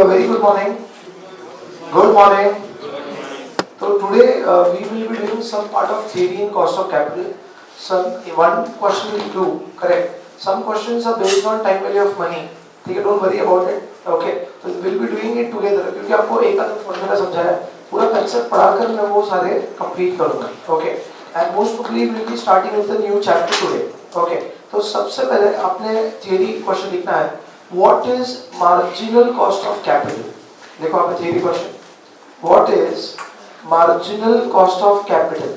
very good morning. Good morning. So today we will be doing some part of theory in cost of capital. One question will do, correct. Some questions are based on time value of money. ठीक है, don't worry about it. Okay. So we'll be doing it together. क्योंकि आपको एक आधा formula समझाया, पूरा concept पढ़ाकर मैं वो सारे कंप्लीट करूँगा. Okay. And most probably we'll be starting with the new chapter today. Okay. तो सबसे पहले आपने theory क्वेश्चन लिखना है. What is marginal cost of capital? देखो आपने theory question. What is marginal cost of capital?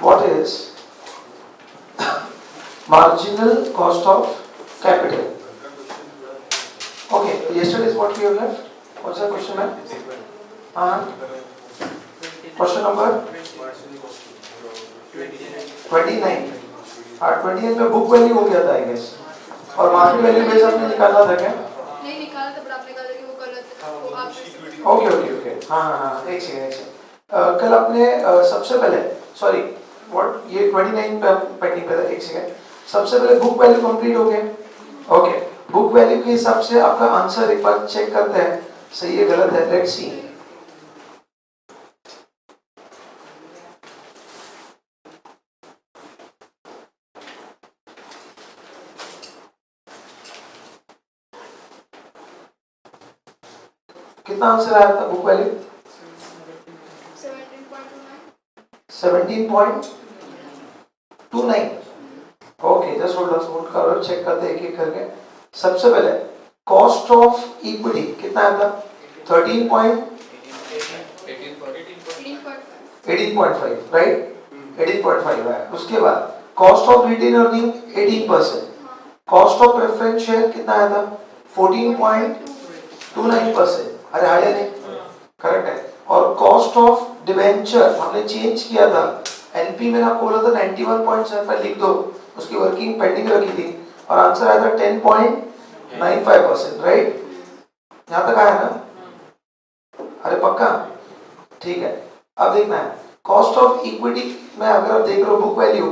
What is marginal cost of capital? Okay, yesterday is what we have left. What's the question, man? Question number 29. 29 में book value हो गया था I guess, और market value base आपने निकालना था क्या? नहीं निकाला था, पर आपने कहा था कि वो गलत है, वो आप ओके हाँ एक सेकंड कल आपने सबसे पहले सॉरी व्हाट ये 29 पे पेंडिंग पे था. एक सेकंड, सबसे पहले बुक वैल्यू कंप्लीट हो गया. ओके, बुक वैल्यू के हिसाब से आपका आंसर एक बार चेक करते हैं, सही है गलत है. Let's see. कितना आंसर आया था book value? 17.29. Okay, just hold करो, चेक करते हैं एक एक करके. सबसे पहले कॉस्ट ऑफ इक्विटी कितना आया था? 18.5 राइट. 18.5 है. उसके बाद cost of retain earning 18%. Cost of preference share कितना आया था? 14.29%. अरे हाँ या नहीं? करेक्ट है. और कॉस्ट ऑफ डिबेंचर हमने चेंज किया था. एनपी मैंने आपको बोला था 91.75 लिख दो, उसकी वर्किंग पेंडिंग रखी थी, और आंसर आया था 10.95%. राइट, यहाँ तक आया ना? अरे पक्का? ठीक है. अब देखना है कॉस्ट ऑफ इक्विटी में. अगर आप देख रहे हो book value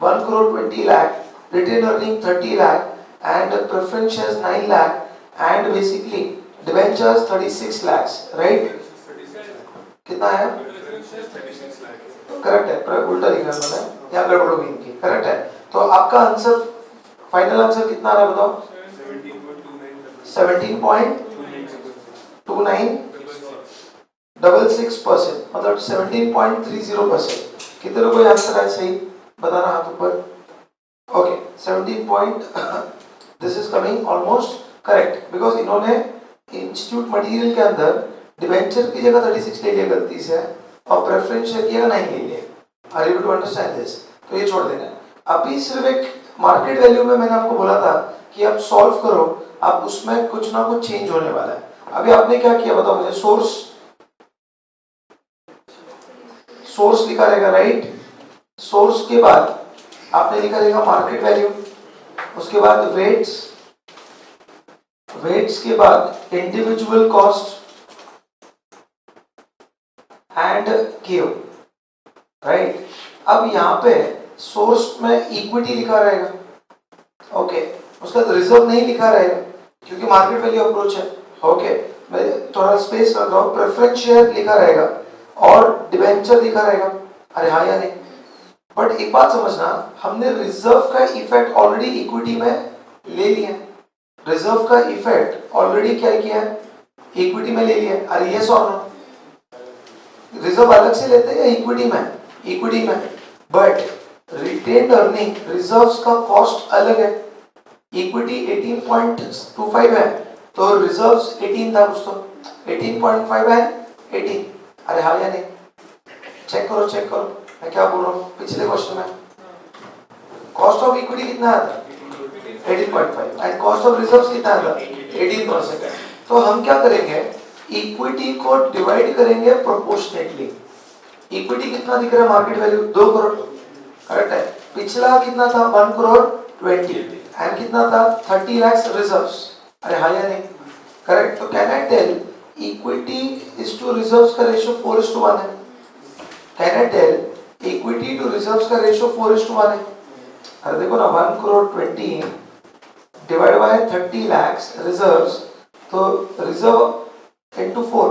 1 crore 20 lakh, retain earning 30 lakh, and preference shares 9 lakh, and basically debentures 36 lakhs. Right, कितना है? करेक्ट है, उल्टा लिखा है मैंने, यहाँ गड़बड़ होगी इनकी. करेक्ट है. तो आपका आंसर, फाइनल आंसर कितना आ रहा है बताओ? 17.2966%, मतलब 17.30%. कितने लोगों को आंसर है सही बताना हाथ ऊपर. Okay, 17. This is coming almost correct, because इन्होंने इंस्टीट्यूट मटेरियल के अंदर डिबेंचर की जगह 36 ले लिया गलती से, और प्रेफरेंस शेयर की जगह 9 ले लिया. Are you to understand this? तो ये छोड़ देना. अभी सिर्फ एक मार्केट वैल्यू में मैंने आपको बोला था कि आप सॉल्व करो, आप उसमें कुछ ना कुछ चेंज होने वाला है. अभी आपने क्या किया बताओ मुझे? सोर्स लिखा रहेगा राइट. सोर्स के बाद आपने लिखा रहेगा मार्केट वैल्यू, उसके बाद वेट्स के बाद individual cost and Q. Right. अब यहाँ पे सोर्स में इक्विटी लिखा रहेगा. ओके, उसका रिजर्व नहीं लिखा रहेगा क्योंकि मार्केट वैल्यू अप्रोच है. ओके, मैं थोड़ा स्पेस रख रहा हूँ. प्रेफरेंस शेयर लिखा रहेगा और डिबेंचर लिखा रहेगा. अरे हाँ या नहीं? बट एक बात समझना, हमने रिजर्व का इफेक्ट ऑलरेडी इक्विटी में ले लिया. रिजर्व का इफेक्ट ऑलरेडी क्या किया है? इक्विटी में ले लिया. अरे यस और नो? रिजर्व अलग से लेते हैं या इक्विटी में? इक्विटी में. बट रिटेन्ड अर्निंग रिजर्व्स का कॉस्ट अलग है. इक्विटी 18.25 है, तो रिजर्व्स 18 था कुछ, तो 18.5 है 18. अरे हाँ या नहीं? चेक करो मैं क्या बोल रहा हूँ. पिछले क्वेश्चन में कॉस्ट ऑफ इक्विटी कितना आया था? 18.5, एंड कॉस्ट ऑफ रिजर्व्स कितना आया था? 18%. तो हम क्या करेंगे? इक्विटी को डिवाइड करेंगे प्रोपोर्शनेटली. इक्विटी कितना दिख रहा है? Market value 2 crore. करेक्ट है. पिछला कितना था? 1 crore 20, एंड कितना था? 30 lakhs रिजर्व्स. अरे हाँ या नहीं? करेक्ट. तो can I tell equity is to reserves का रेशियो 4:1 है? Can I tell equity to reserves का रेशियो 4:1 है? अरे देखो ना, 1 crore 20 divide by 30 lakhs reserves, तो रिजर्व इनटू 4,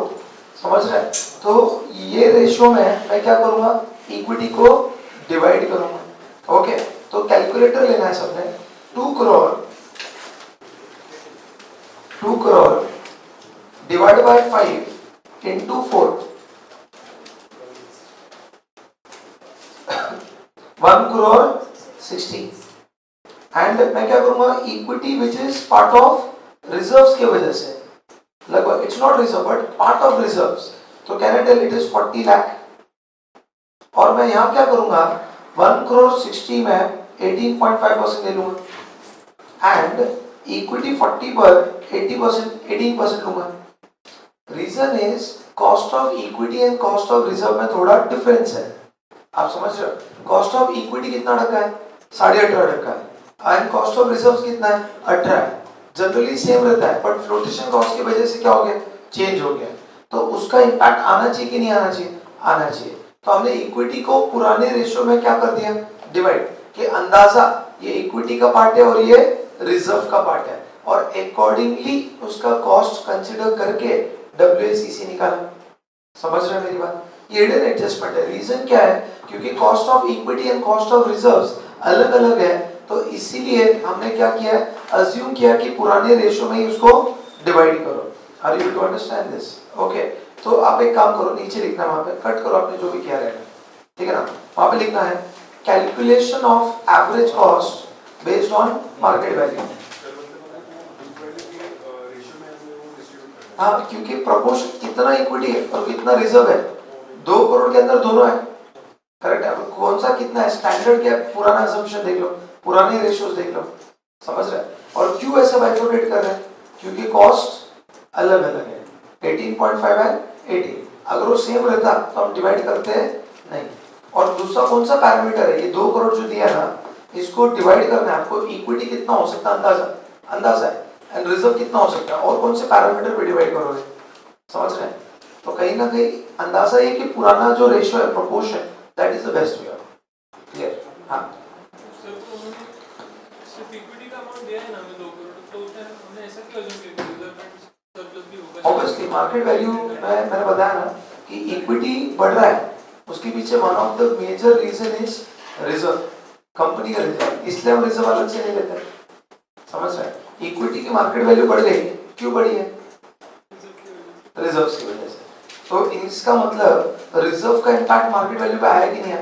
समझ रहे हैं? तो ये रेशियो में मैं क्या करूंगा, इक्विटी को डिवाइड करूंगा। ओके, तो कैलकुलेटर लेना है सबने। 2 crore divide by 5 into 4, 1 crore 60। And मैं क्या करूंगा, equity which is part of reserves के वजह से, लगभग it's not reserve but part of reserves, तो can I tell it is 40 lakh. और मैं यहां क्या करूंगा, 1 करोड़ 60 में 18.5% ले लूंगा एंड इक्विटी 40 पर 80% 18% लूंगा। Reason is cost of equity and cost of reserve में थोड़ा डिफरेंस है, आप समझ रहे हो? कॉस्ट ऑफ इक्विटी कितना रखा है, 18.5 रखा है, एंड कॉस्ट ऑफ रिजर्व्स कितना है, 18। जनरली सेम रहता है, बट फ्लोटेशन कॉस्ट की वजह से क्या हो गया, चेंज हो गया। तो उसका इम्पैक्ट आना चाहिए कि नहीं आना चाहिए, आना चाहिए। तो हमने इक्विटी को पुराने रेशियो में क्या कर दिया, डिवाइड, कि अंदाजा ये इक्विटी का पार्ट है और ये रिजर्व का पार्ट है, और अकॉर्डिंगली उसका कॉस्ट कंसीडर करके WACC निकाला। समझ रहे हैं मेरी बात? ये हिडन एडजस्टमेंट है। रीजन क्या है, क्योंकि cost of equity and cost of reserves अलग अलग है, तो इसीलिए हमने क्या किया है, अज्यूम किया कि पुराने रेशियो में ही उसको डिवाइड करो। Are you to understand this? Okay, तो आप एक काम करो, नीचे लिखना है, वहां पे कट करो आपने जो भी किया रहेगा, ठीक है ना? वहां पे लिखना है calculation of average cost based on market value. हाँ, क्योंकि प्रपोर्शन कितना इक्विटी है और कितना रिजर्व है, 2 करोड़ के अंदर दोनों है, करेक्ट है? कौन सा कितना है, स्टैंडर्ड क्या है, पुराना असम्पशन देख लो, पुराने रेशियोज देख लो, समझ रहे हैं? और क्यों ऐसे बाइफरकेट कर रहे हैं, क्योंकि कॉस्ट अलग अलग है, 18.5 है 18, अगर वो सेम रहता तो हम डिवाइड करते हैं नहीं। और दूसरा कौन सा पैरामीटर है, ये 2 करोड़ जो दिया ना, इसको डिवाइड करना है आपको, इक्विटी कितना हो सकता है अंदाजा है, एंड रिजर्व कितना हो सकता है, और कौन से पैरामीटर पे डिवाइड करोगे, समझ रहे हैं? तो कहीं ना कहीं अंदाजा ये कि पुराना जो रेशियो है, proportion, that is the best way. Clear? हाँ, सिर्फ इक्विटी का अमाउंट दिया है ना हमें 2 करोड़, तो उसमें हमने ऐसा क्यों अज्यूम किया कि रिजर्व एंड सरप्लस भी होगा? ऑब्वियसली मार्केट वैल्यू में मैंने बताया ना कि इक्विटी बढ़ रहा है, उसके पीछे one of the major reason is reserve, company का रिजर्व, इसलिए हम रिजर्व अलग से नहीं लेते, समझ रहे हैं? इक्विटी की मार्केट वैल्यू बढ़ गई, क्यों बढ़ी है, रिजर्व की वजह से। तो इसका मतलब रिजर्व का इम्पैक्ट मार्केट वैल्यू पे आया कि नहीं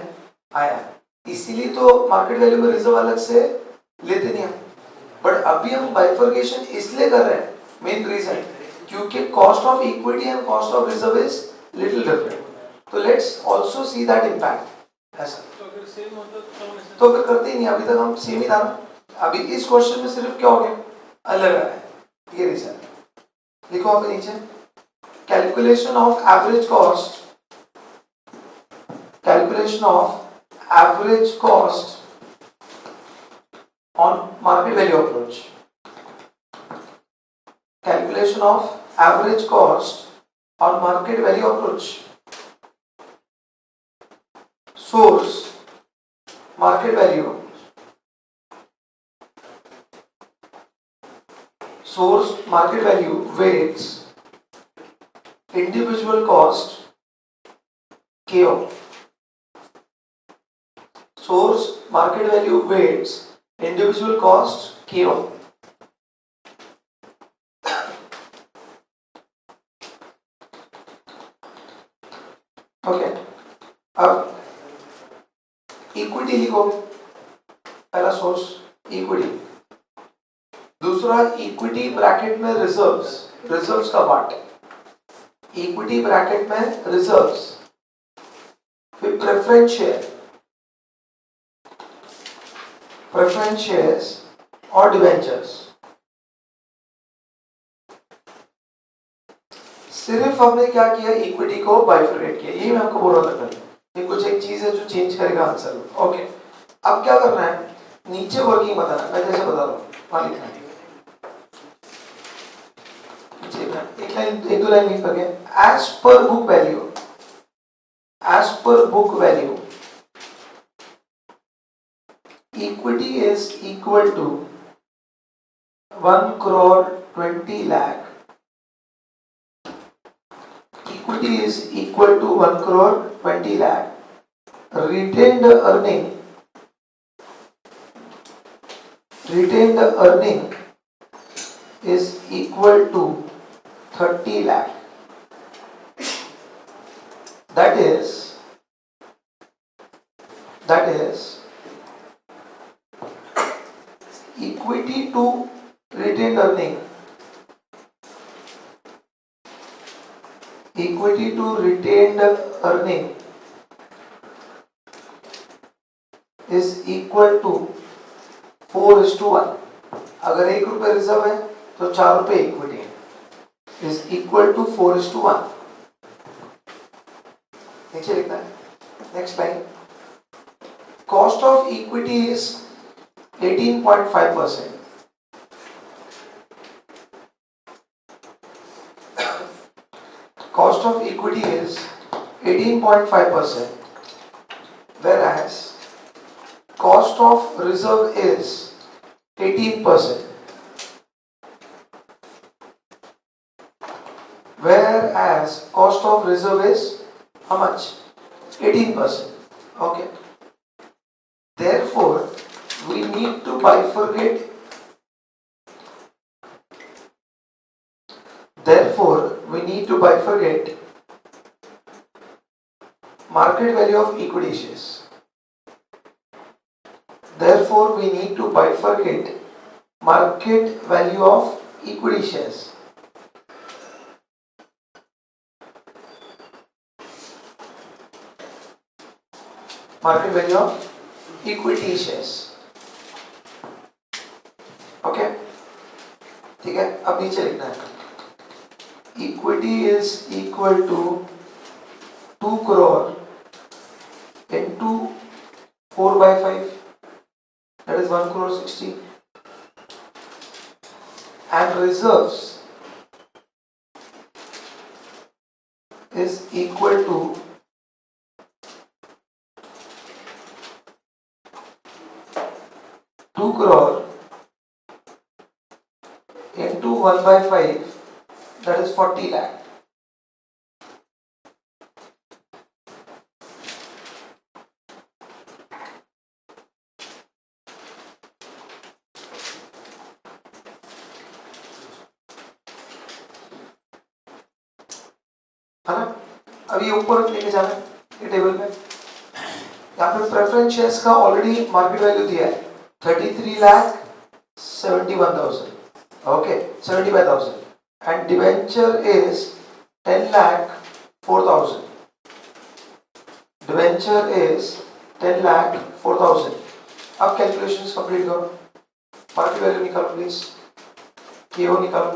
आया, इसीलिए तो मार्केट वैल्यू में रिजर्व अलग से लेते नहीं हम। बट अभी हम बाइफर्केशन इसलिए कर रहे हैं, मेन रीजन क्योंकि cost of equity and cost of reserve is little different, तो let's also see that impact. ऐसा तो अगर सेम होता तो फिर करते ही नहीं, अभी तक हम सेम ही था ना, अभी इस क्वेश्चन में सिर्फ क्या हो गया, अलग आया है, ये रीजन। लिखो आप नीचे, calculation of average cost, calculation of average cost on market value approach, calculation of average cost on market value approach, source market value, source market value weights individual cost KO, source market value weights individual cost KO। Okay, अब equity लिखो, पहला source equity, दूसरा equity bracket में reserves, reserves का part है, equity bracket में reserves, फिर preference share, preference shares और डिवेंचर्स। सिर्फ हमने क्या किया, इक्विटी को बाइफरकेट किया, यही मैं आपको बोल रहा था पहले, ये कुछ एक चीज है जो चेंज करेगा आंसर। ओके, अब क्या करना है, नीचे वर्किंग बताना, मैं जैसे बता रहा हूँ वहां लिखना है, एक लाइन एक दो लाइन लिख करके, as per book value, as per book value equity is equal to 1 crore 20 lakh. Equity is equal to 1 crore 20 lakh. Retained earning is equal to 30 lakh. That is equity to retained earning. Equity to retained earning is equal to 4:1. अगर 1 रुपये reserve है तो 4 रुपये equity है, is equal to 4:1. नीचे लिखना है. Next line. Cost of equity is 18.5%. Cost of equity is 18.5%, whereas cost of reserve is 18%. Whereas cost of reserve is how much? 18%. Okay. Therefore, we need to bifurcate. Market value of equity shares. Therefore, we need to bifurcate market value of equity shares. Market value of equity shares. Okay? ठीक है, अब नीचे लिखना है. Equity is equal to 2 crore into 4/5. That is 1 crore 60. And reserves is equal to 2 crore into 1/5, that is 40 lakh. है ना? अब ये ऊपर लेके जाना है ये टेबल में. यहाँ पे प्रेफरेंस शेयर्स का ऑलरेडी मार्केट वैल्यू दिया है 33,71,000. Okay, 75,000. And debenture is 10,04,000. Debenture is 10,04,000. अब कैलकुलेशंस कंप्लीट करो. मार्केट वैल्यू निकालो प्लीज. केओ निकालो.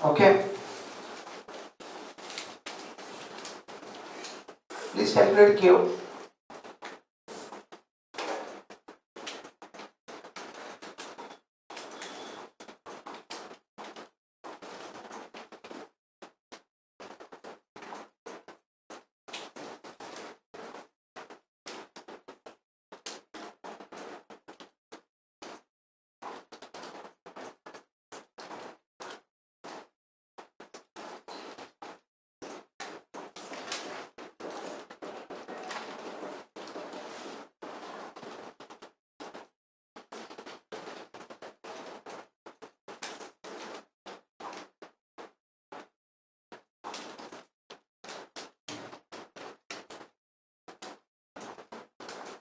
Okay. Please calculate Q.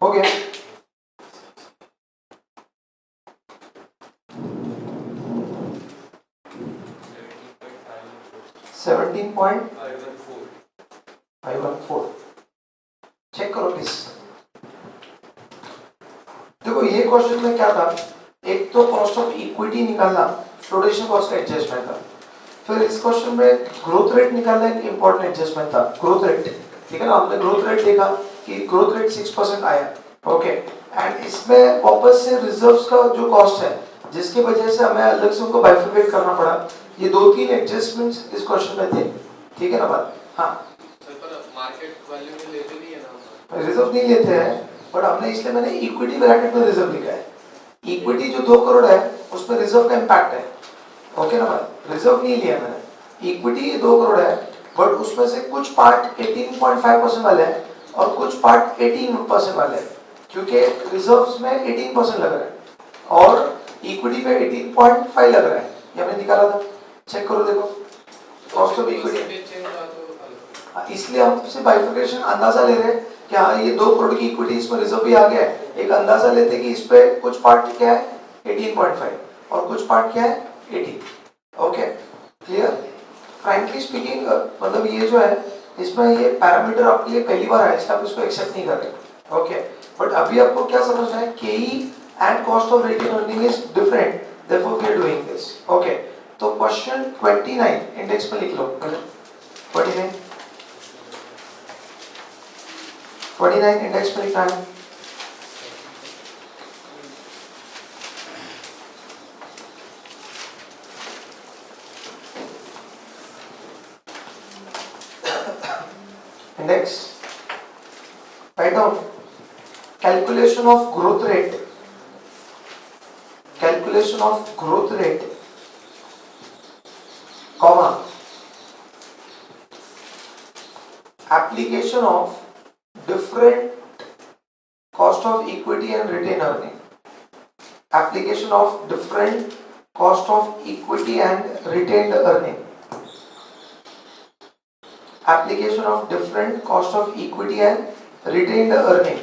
हो गया. 17.514 चेक करो प्लीज। देखो ये क्वेश्चन में क्या था, एक तो कॉस्ट ऑफ इक्विटी निकालना, फ्लोटेशन कॉस्ट का एडजस्टमेंट था, फिर इस क्वेश्चन में ग्रोथ रेट निकालना एक इंपॉर्टेंट एडजस्टमेंट था, ग्रोथ रेट, ठीक है ना। हमने ग्रोथ रेट देखा कि ग्रोथ रेट 6% आया, ओके। एंड इसमें वापस से रिजर्व्स का जो कॉस्ट है, जिसकी वजह से हमें अलग से उनको बाइफरकेट करना पड़ा, ये 2-3 एडजस्टमेंट्स इस क्वेश्चन में थे, ठीक है ना बात। हाँ मार्केट वैल्यू में लेते नहीं है ना, रिजर्व नहीं लेते हैं, बट हमने इसलिए मैंने इक्विटी ब्रैकेट में रिजर्व लिखा है। इक्विटी जो 2 करोड़ है उसमें रिजर्व का इम्पैक्ट है, ओके ना बात। रिजर्व नहीं लिया मैंने, इक्विटी 2 करोड़ है, बट उसमें से कुछ पार्ट 18.5% वाले हैं और कुछ पार्ट 18% वाले हैं, क्योंकि रिजर्व्स में 18% लग रहा है और इक्विटी पे 18.5 लग रहा है, ये हमने निकाला था, चेक करो देखो कॉस्ट ऑफ इक्विटी। इसलिए हम सिर्फ बाइफरकेशन अंदाजा ले रहे हैं कि हाँ ये 2 करोड़ की इक्विटी, इसमें रिजर्व भी आ गया है, एक अंदाजा लेते कि इस पे कुछ पार्ट क्या है 18.5 और कुछ पार्ट क्या है 18, ओके क्लियर। फ्रैंकली स्पीकिंग मतलब ये जो है इसमें ये पैरामीटर आपके लिए पहली बार है, इसलिए आप इसको एक्सेप्ट नहीं कर रहे, ओके। बट अभी आपको क्या समझना है, K E and cost of retain earning is different, therefore we are doing this, okay. तो क्वेश्चन 29 इंडेक्स में लिख लो, 29 इंडेक्स में लिखना है। Index write down calculation of growth rate, calculation of growth rate, comma application of different cost of equity and retained earning, application of different cost of equity and retained earning, application of different cost of equity and retained earning,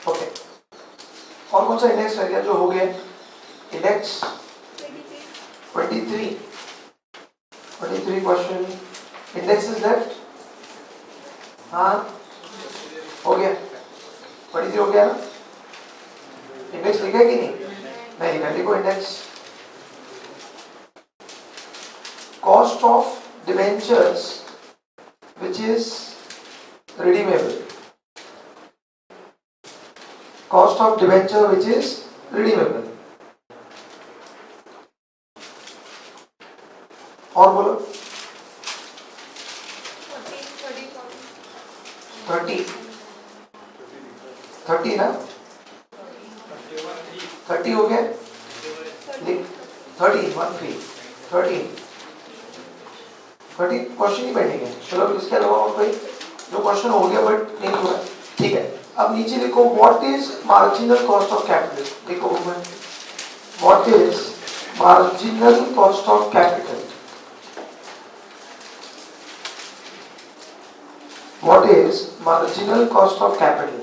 okay। और कौन सा index रह गया जो हो गया, index 23 question, index is left, हाँ हो गया 23 हो गया ना। इंडेक्स लिखा है कि नहीं लिखा, लिखो index cost of debentures which is redeemable, cost of debenture which is redeemable, और बोलो 30 ना, 30 हो गया, 30 क्वेश्चन ही पेंडिंग है। चलो इसके अलावा और कोई जो क्वेश्चन हो गया बट नहीं हुआ, ठीक है। अब नीचे लिखो what is marginal cost of capital, लिखो what is marginal cost of capital, what is marginal cost of capital,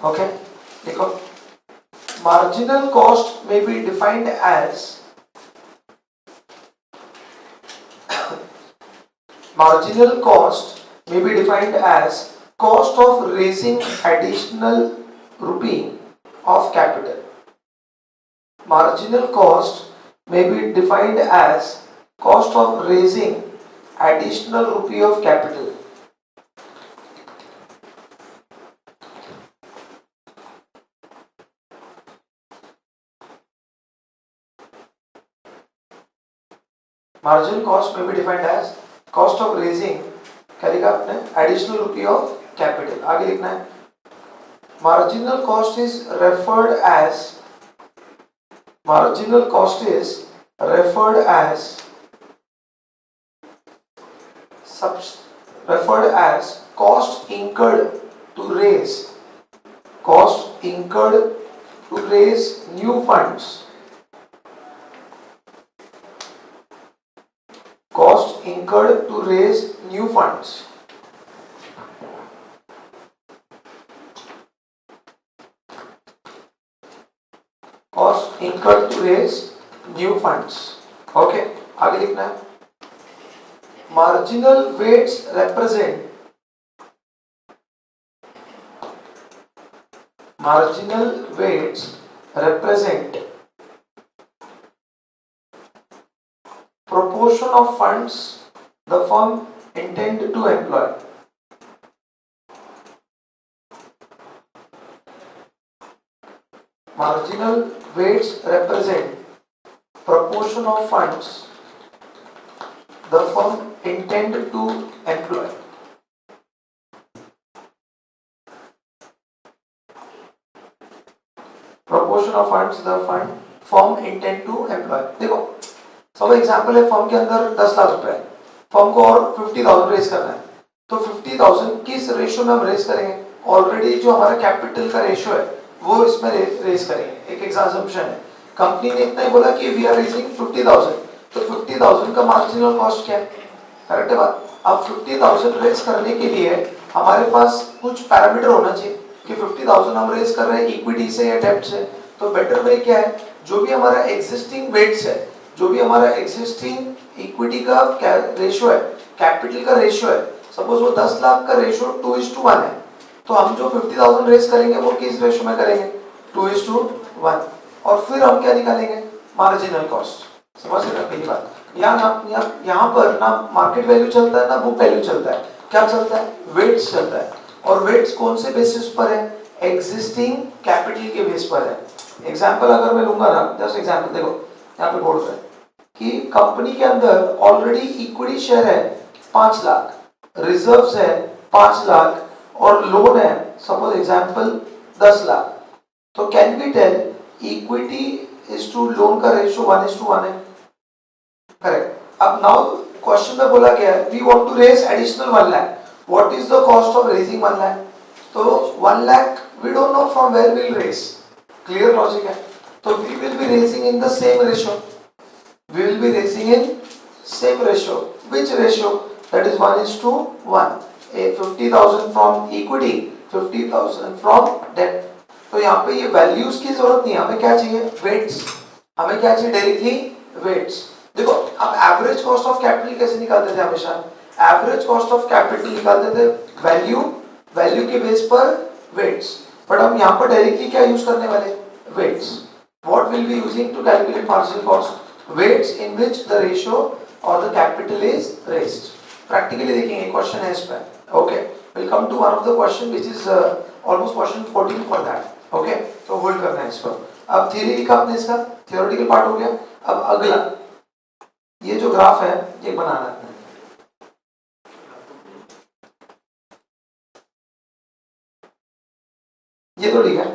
okay देखो marginal cost may be defined as marginal cost may be defined as cost of raising additional rupee of capital, marginal cost may be defined as cost of raising additional rupee of capital, marginal cost may be defined as cost of raising, क्या लिखा आपने, additional rupee of capital, आगे लिखना है marginal cost is referred as, marginal cost is referred as cost incurred to raise new funds, cost incurred to raise new funds, cost incurred to raise new funds. Okay, आगे लिखना है marginal weights represent proportion of funds the firm intend to employ। Marginal weights represent proportion of funds the firm intend to employ। Proportion of funds the firm intend to employ। देखो सब example है, firm के अंदर 10 लाख रुपए है, firm को और 50,000 race करना है, तो 50,000 किस रेशियो में हम रेस करेंगे? ऑलरेडी जो हमारा कैपिटल का रेशियो है वो इसमें रेस करेंगे। एक एग्जाम्पशन है, कंपनी ने इतना ही बोला कि वी आर रेसिंग 50,000, तो 50,000 का मार्जिनल कॉस्ट क्या है? करेक्ट है बात। अब 50,000 रेस करने के लिए हमारे पास कुछ पैरामीटर होना चाहिए कि 50,000 हम रेस कर रहे हैं इक्विटी से या डेब्ट से, तो बेटर वे क्या है, जो भी हमारा एग्जिस्टिंग वेट्स है, जो भी हमारा एग्जिस्टिंग इक्विटी का रेशियो है, कैपिटल का रेशियो है, सपोज वो 10 लाख का रेशियो 2:1 है, तो हम जो 50,000 रेस करेंगे वो किस रेशियो में करेंगे? 2:1। और फिर हम क्या निकालेंगे? Marginal cost. समझ रहे हैं पहली बात? यहाँ पर ना मार्केट वैल्यू चलता है ना बुक वैल्यू चलता है, क्या चलता है? वेट्स चलता है। और वेट्स कौन से बेसिस पर है? एग्जिस्टिंग कैपिटल के बेस पर है। एग्जाम्पल अगर मैं लूंगा ना, जस्ट एग्जाम्पल देखो, यहाँ पे बोल रहा है कि कंपनी के अंदर ऑलरेडी इक्विटी शेयर है 5 लाख, रिजर्व्स है 5 लाख और लोन है सपोज एग्जाम्पल 10 लाख, तो can we tell equity is to loan का रेशियो 1:1 है। करेक्ट। अब नाउ क्वेश्चन में बोला गया है we want to raise additional 1 lakh, what is the cost of raising 1 lakh? तो 1 lakh we don't know from where we will raise. Clear logic है? तो we will be raising in the same ratio, we will be raising in same ratio, which ratio? That is 1:1, 50,000 from equity, 50,000 from debt। तो यहाँ पे ये values की जरूरत नहीं है, हमें क्या चाहिए? वेट्स। हमें क्या चाहिए? Directly weights. देखो अब एवरेज कॉस्ट ऑफ कैपिटल कैसे निकालते थे? हमेशा एवरेज कॉस्ट ऑफ कैपिटल निकालते थे वैल्यू के बेस पर वेट्स, बट हम यहाँ पर डायरेक्टली क्या यूज करने वाले? Weights. What will be using to calculate marginal cost? weights in which the ratio or the capital is raised। practically देखेंगे क्वेश्चन है इसमें। okay, we'll come to one of the question which is almost question 14 for that। okay, तो hold करना है इसको। अब theory लिखा आपने, इसका theoretical पार्ट हो गया। अब अगला ये जो ग्राफ है ये बनाना है, ये तो ठीक है।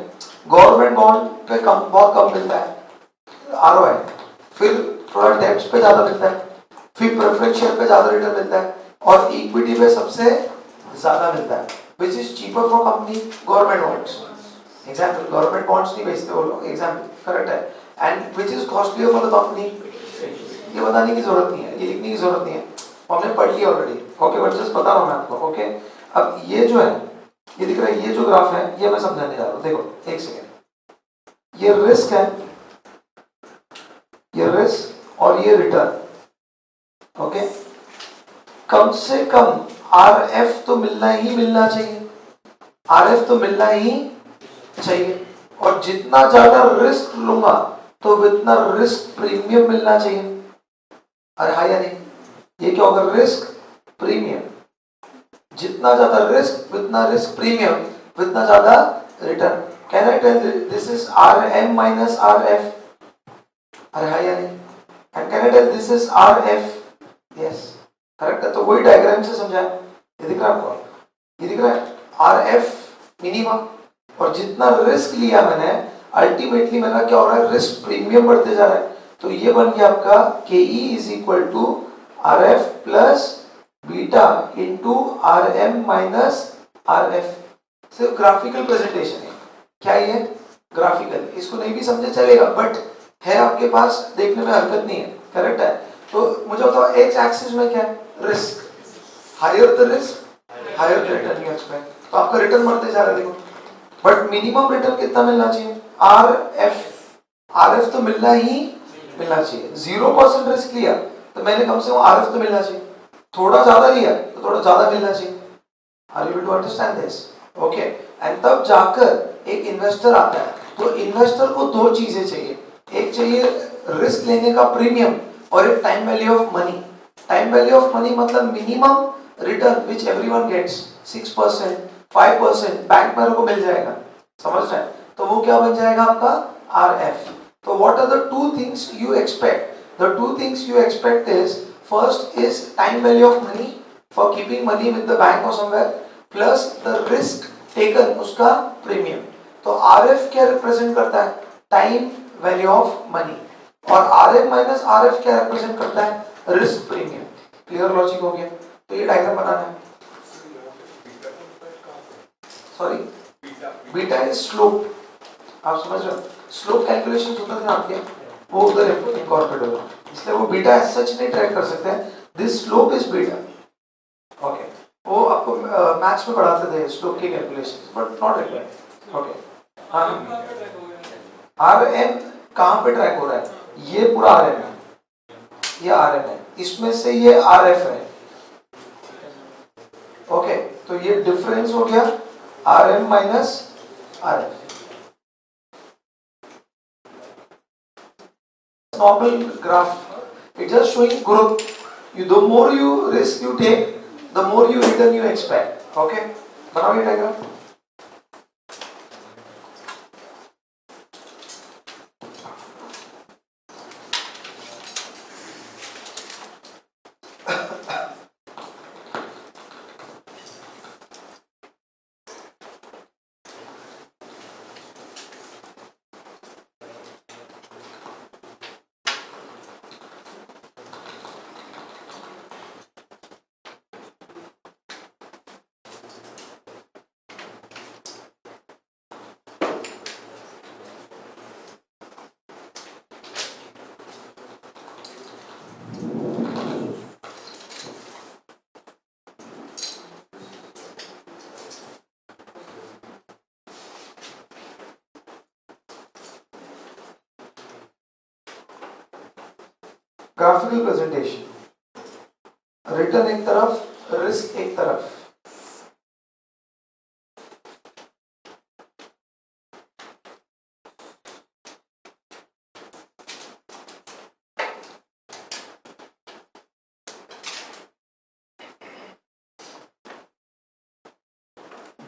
गवर्नमेंट बॉन्ड पे बहुत कम मिलता है ROI, फिर थोड़ा डेब्ट्स पे ज्यादा मिलता है, फिर प्रेफरेंस शेयर पे ज्यादा रिटर्न मिलता है और इक्विटी पे सबसे ज्यादा मिलता है। Which is cheaper for company? Government bonds. Example, government bonds नहीं बेचते वो लोग, एग्जांपल करेक्ट है। And which is costlier for the company? ये बताने की जरूरत नहीं है, ये लिखने की जरूरत नहीं है, हमने पढ़ लिया ऑलरेडी। ओके, बट जस्ट बता रहा हूं मैं आपको। ओके, अब ये जो है, ये दिख रहा है, ये जो ग्राफ है ये मैं समझाने जा रहा हूं। देखो एक सेकेंड, ये रिस्क है, ये रिस्क और ये रिटर्न। ओके, कम से कम RF तो मिलना ही मिलना चाहिए, RF तो मिलना ही चाहिए, और जितना ज्यादा रिस्क लूंगा तो उतना रिस्क प्रीमियम मिलना चाहिए। अरे हाँ या नहीं? ये क्या होगा? Risk premium. जितना ज्यादा रिस्क उतना रिस्क प्रीमियम, उतना ज्यादा return. Can I tell this is RM minus RF? अरे हाँ या नहीं? And can I tell this is RF? Yes, correct है। तो वही डायग्राम से समझाया, ये दिख रहा है आपको? ये दिख रहा है RF मिनिमम, और जितना रिस्क लिया मैंने अल्टीमेटली मेरा क्या हो रहा है? रिस्क प्रीमियम बढ़ते जा रहा है। तो ये बन गया आपका KE is equal to RF plus beta into RM minus RF। सिर्फ ग्राफिकल प्रेजेंटेशन है, क्या ये? ग्राफिकल। इसको नहीं भी समझे चलेगा, बट है आपके पास, देखने में हरकत नहीं है। करेक्ट है? तो मुझे बताओ एक्स एक्सिस में क्या है? Risk. Higher the risk higher the return you expect, तो आपका रिटर्न बढ़ते जा रहा है। देखो, बट मिनिमम रिटर्न कितना मिलना चाहिए? RF RF तो मिलना चाहिए। 0% रिस्क लिया तो मैंने कम से कम RF तो मिलना चाहिए, थोड़ा ज्यादा लिया तो थोड़ा ज्यादा मिलना चाहिए। Are you able to understand this? Okay. And तब जाकर एक इन्वेस्टर आता है, तो इन्वेस्टर को दो चीजें चाहिए, एक चाहिए रिस्क लेने का प्रीमियम और एक time value of money. Time value of money मतलब minimum return which everyone gets 6%, 5% bank में को मिल जाएगा, समझ रहे हैं? तो वो क्या बन जाएगा आपका RF। तो what are the two things you expect? The two things you expect is, first is time value of money for keeping money with the bank or somewhere, plus the risk taken उसका premium. तो RF क्या represent करता है? Time value of money. और RM minus RF क्या represent करता है? Risk premium. Clear logic हो गया? तो ये डायग्राम बनाना है। सॉरी, बीटा इज स्लोप, आप समझ रहे हो? स्लोप कैलकुलेशन होता था आपके, वो उधर इनकॉर्पोरेट होगा, इसलिए वो बीटा एज सच नहीं ट्रैक कर सकते हैं। This slope is beta. Okay, वो आपको मैथ्स में पढ़ाते थे स्लोप की calculation, but not required. Okay, हाँ, RM कहाँ पे ट्रैक हो रहा है? ये पूरा RM है, ये RM है, इसमें से ये RF है। ओके, तो ये डिफरेंस हो गया RM minus RF। Normal graph, it's just showing growth. The more you risk you take, the more you return you expect. Okay, बनाओ ये डायग्राम। ग्राफिकल प्रेजेंटेशन, रिटर्न एक तरफ, रिस्क एक तरफ।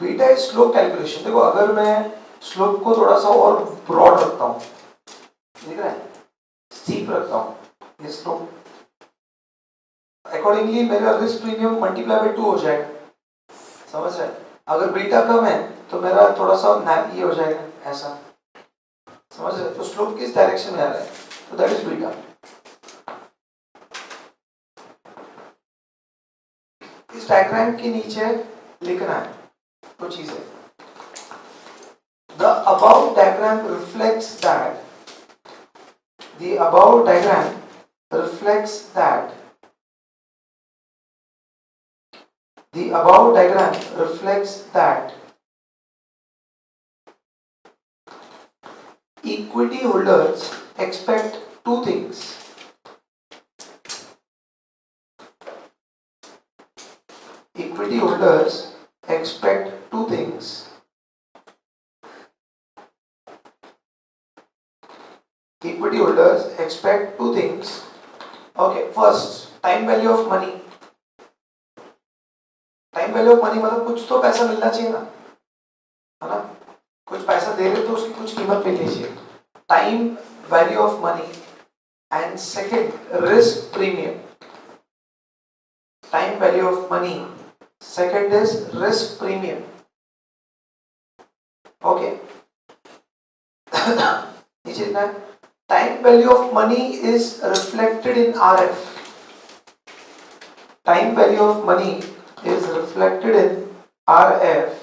Beta is slope calculation. देखो, अगर मैं slope को थोड़ा सा और ब्रॉड रखता हूं, देख रहे हैं, स्टीप रखता हूं, ये स्लोप, अकॉर्डिंगली मेरा रिस्क प्रीमियम मल्टीप्लाई बाय 2 हो जाएगा, समझ रहे हैं? अगर बीटा कम है तो मेरा थोड़ा सा ये हो जाएगा ऐसा, समझ रहे हैं? तो स्लोप किस डायरेक्शन में आ रहा है, तो दैट इज बीटा। इस डायग्राम के नीचे लिखना है कुछ चीजें। The above diagram reflects that, the above diagram reflects that, the above diagram reflects that equity holders expect two things. Equity holders expect two things. Equity holders expect two things. Okay, first, time value of money. Time value of money मतलब कुछ तो पैसा मिलना चाहिए ना, है ना? कुछ पैसा दे रहे तो उसकी कुछ कीमत मिलनी चाहिए। Time value of money. And second, risk premium. Time value of money. Second is risk premium. Okay. नीचे लिखना है, time value of money is reflected in RF. Time value of money is reflected in RF.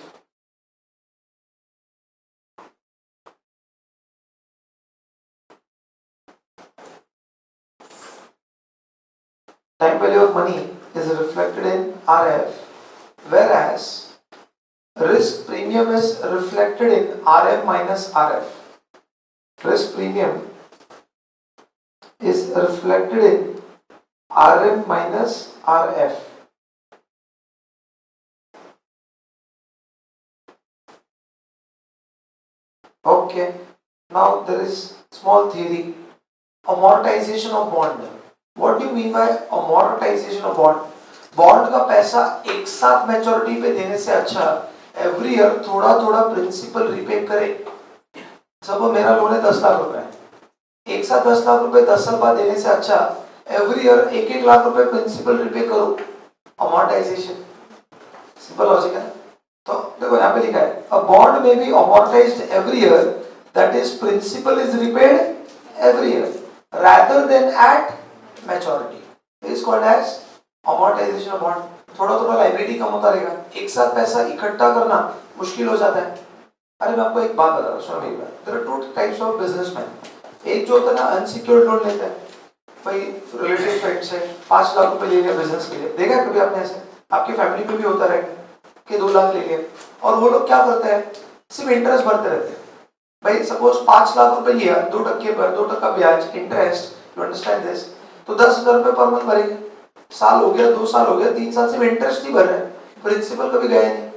Time value of money is reflected in RF, whereas risk premium is reflected in RM minus RF. Risk premium is reflected in RM minus RF. Okay, now there is small theory, amortization of bond. What do you mean by amortization of bond? Bond का पैसा एक साथ maturity पे देने से अच्छा every year थोड़ा थोड़ा प्रिंसिपल रिपे करे। सब मेरा लोन है 10 लाख रुपए, एक साथ 10 लाख रुपए 10 साल बाद देने से अच्छा एवरी ईयर 1-1 लाख रुपए प्रिंसिपल रिपे करो, अमोर्टाइजेशन। सिंपल लॉजिक है। तो देखो यहाँ पे लिखा है अ बॉन्ड में be amortised every year, that is principal is repaid every year rather than at maturity, is called as amortisation of bond. थोड़ा थोड़ा लाइबिलिटी कम होता रहेगा, एक साथ पैसा इकट्ठा करना मुश्किल हो जाता है। अरे मैं आपको एक बात बता रहा हूँ, सुनो मेरी बात। There are two types of businessman. एक जो होता है ना अनसिक्योर्ड लोन लेता है, भाई रिलेटिव फ्रेंड से 5 लाख रुपए ले लिया बिजनेस के लिए, देखा है कभी आपने ऐसे? आपकी फैमिली में भी होता रहेगा कि 2 लाख ले लिया, और वो लोग क्या करते हैं, सिर्फ इंटरेस्ट भरते रहते हैं। भाई सपोज 5 लाख रुपए लिया, 2% पर 2% ब्याज इंटरेस्ट, यू अंडरस्टैंड दिस? तो 10,000 रुपए पर मंथ भरेंगे, साल हो गया, 2 साल हो गया, 3 साल से इंटरेस्ट नहीं भर रहे, प्रिंसिपल कभी गए नहीं,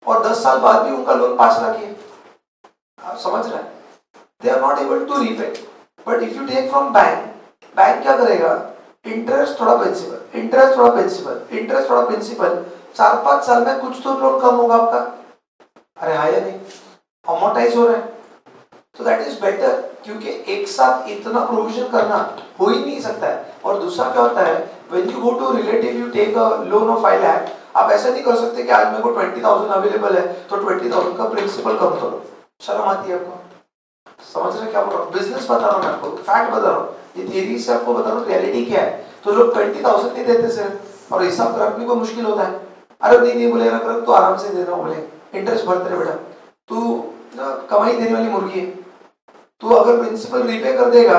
और 10 साल बाद भी उनका लोन 5 लाख है। आप समझ रहे हैं? They are not able to repay. But if you take from bank, bank क्या करेगा, इंटरेस्ट थोड़ा प्रिंसिपल, इंटरेस्ट थोड़ा प्रिंसिपल, इंटरेस्ट थोड़ा प्रिंसिपल, 4-5 साल में कुछ तो लोन कम होगा आपका। अरे हाँ या नहीं, अमोर्टाइज हो रहा है। तो दैट इज बेटर, क्योंकि एक साथ इतना प्रोविजन करना हो ही नहीं सकता है। और दूसरा क्या होता है, when you go to relative you take a loan of 5 lakh, आप ऐसा नहीं कर सकते कि आज मेरे को 20,000 अवेलेबल है तो 20,000 का प्रिंसिपल कम करो। शर्म आती है आपको? समझ रहे क्या बोल रहा हूँ? बिजनेस बता रहा हूँ मैं आपको, फैक्ट बता रहा हूँ, ये थियरी से आपको बता रहा हूँ रियलिटी क्या है। तो लोग 20,000 नहीं देते सर, और हिसाब रखने को मुश्किल होता है। अरे नहीं बोले रख तो आराम से दे रहा हूँ, बोले इंटरेस्ट भरते रहे बेटा, तू कमाई देने वाली मुर्गी है, तू अगर प्रिंसिपल रीपे कर देगा,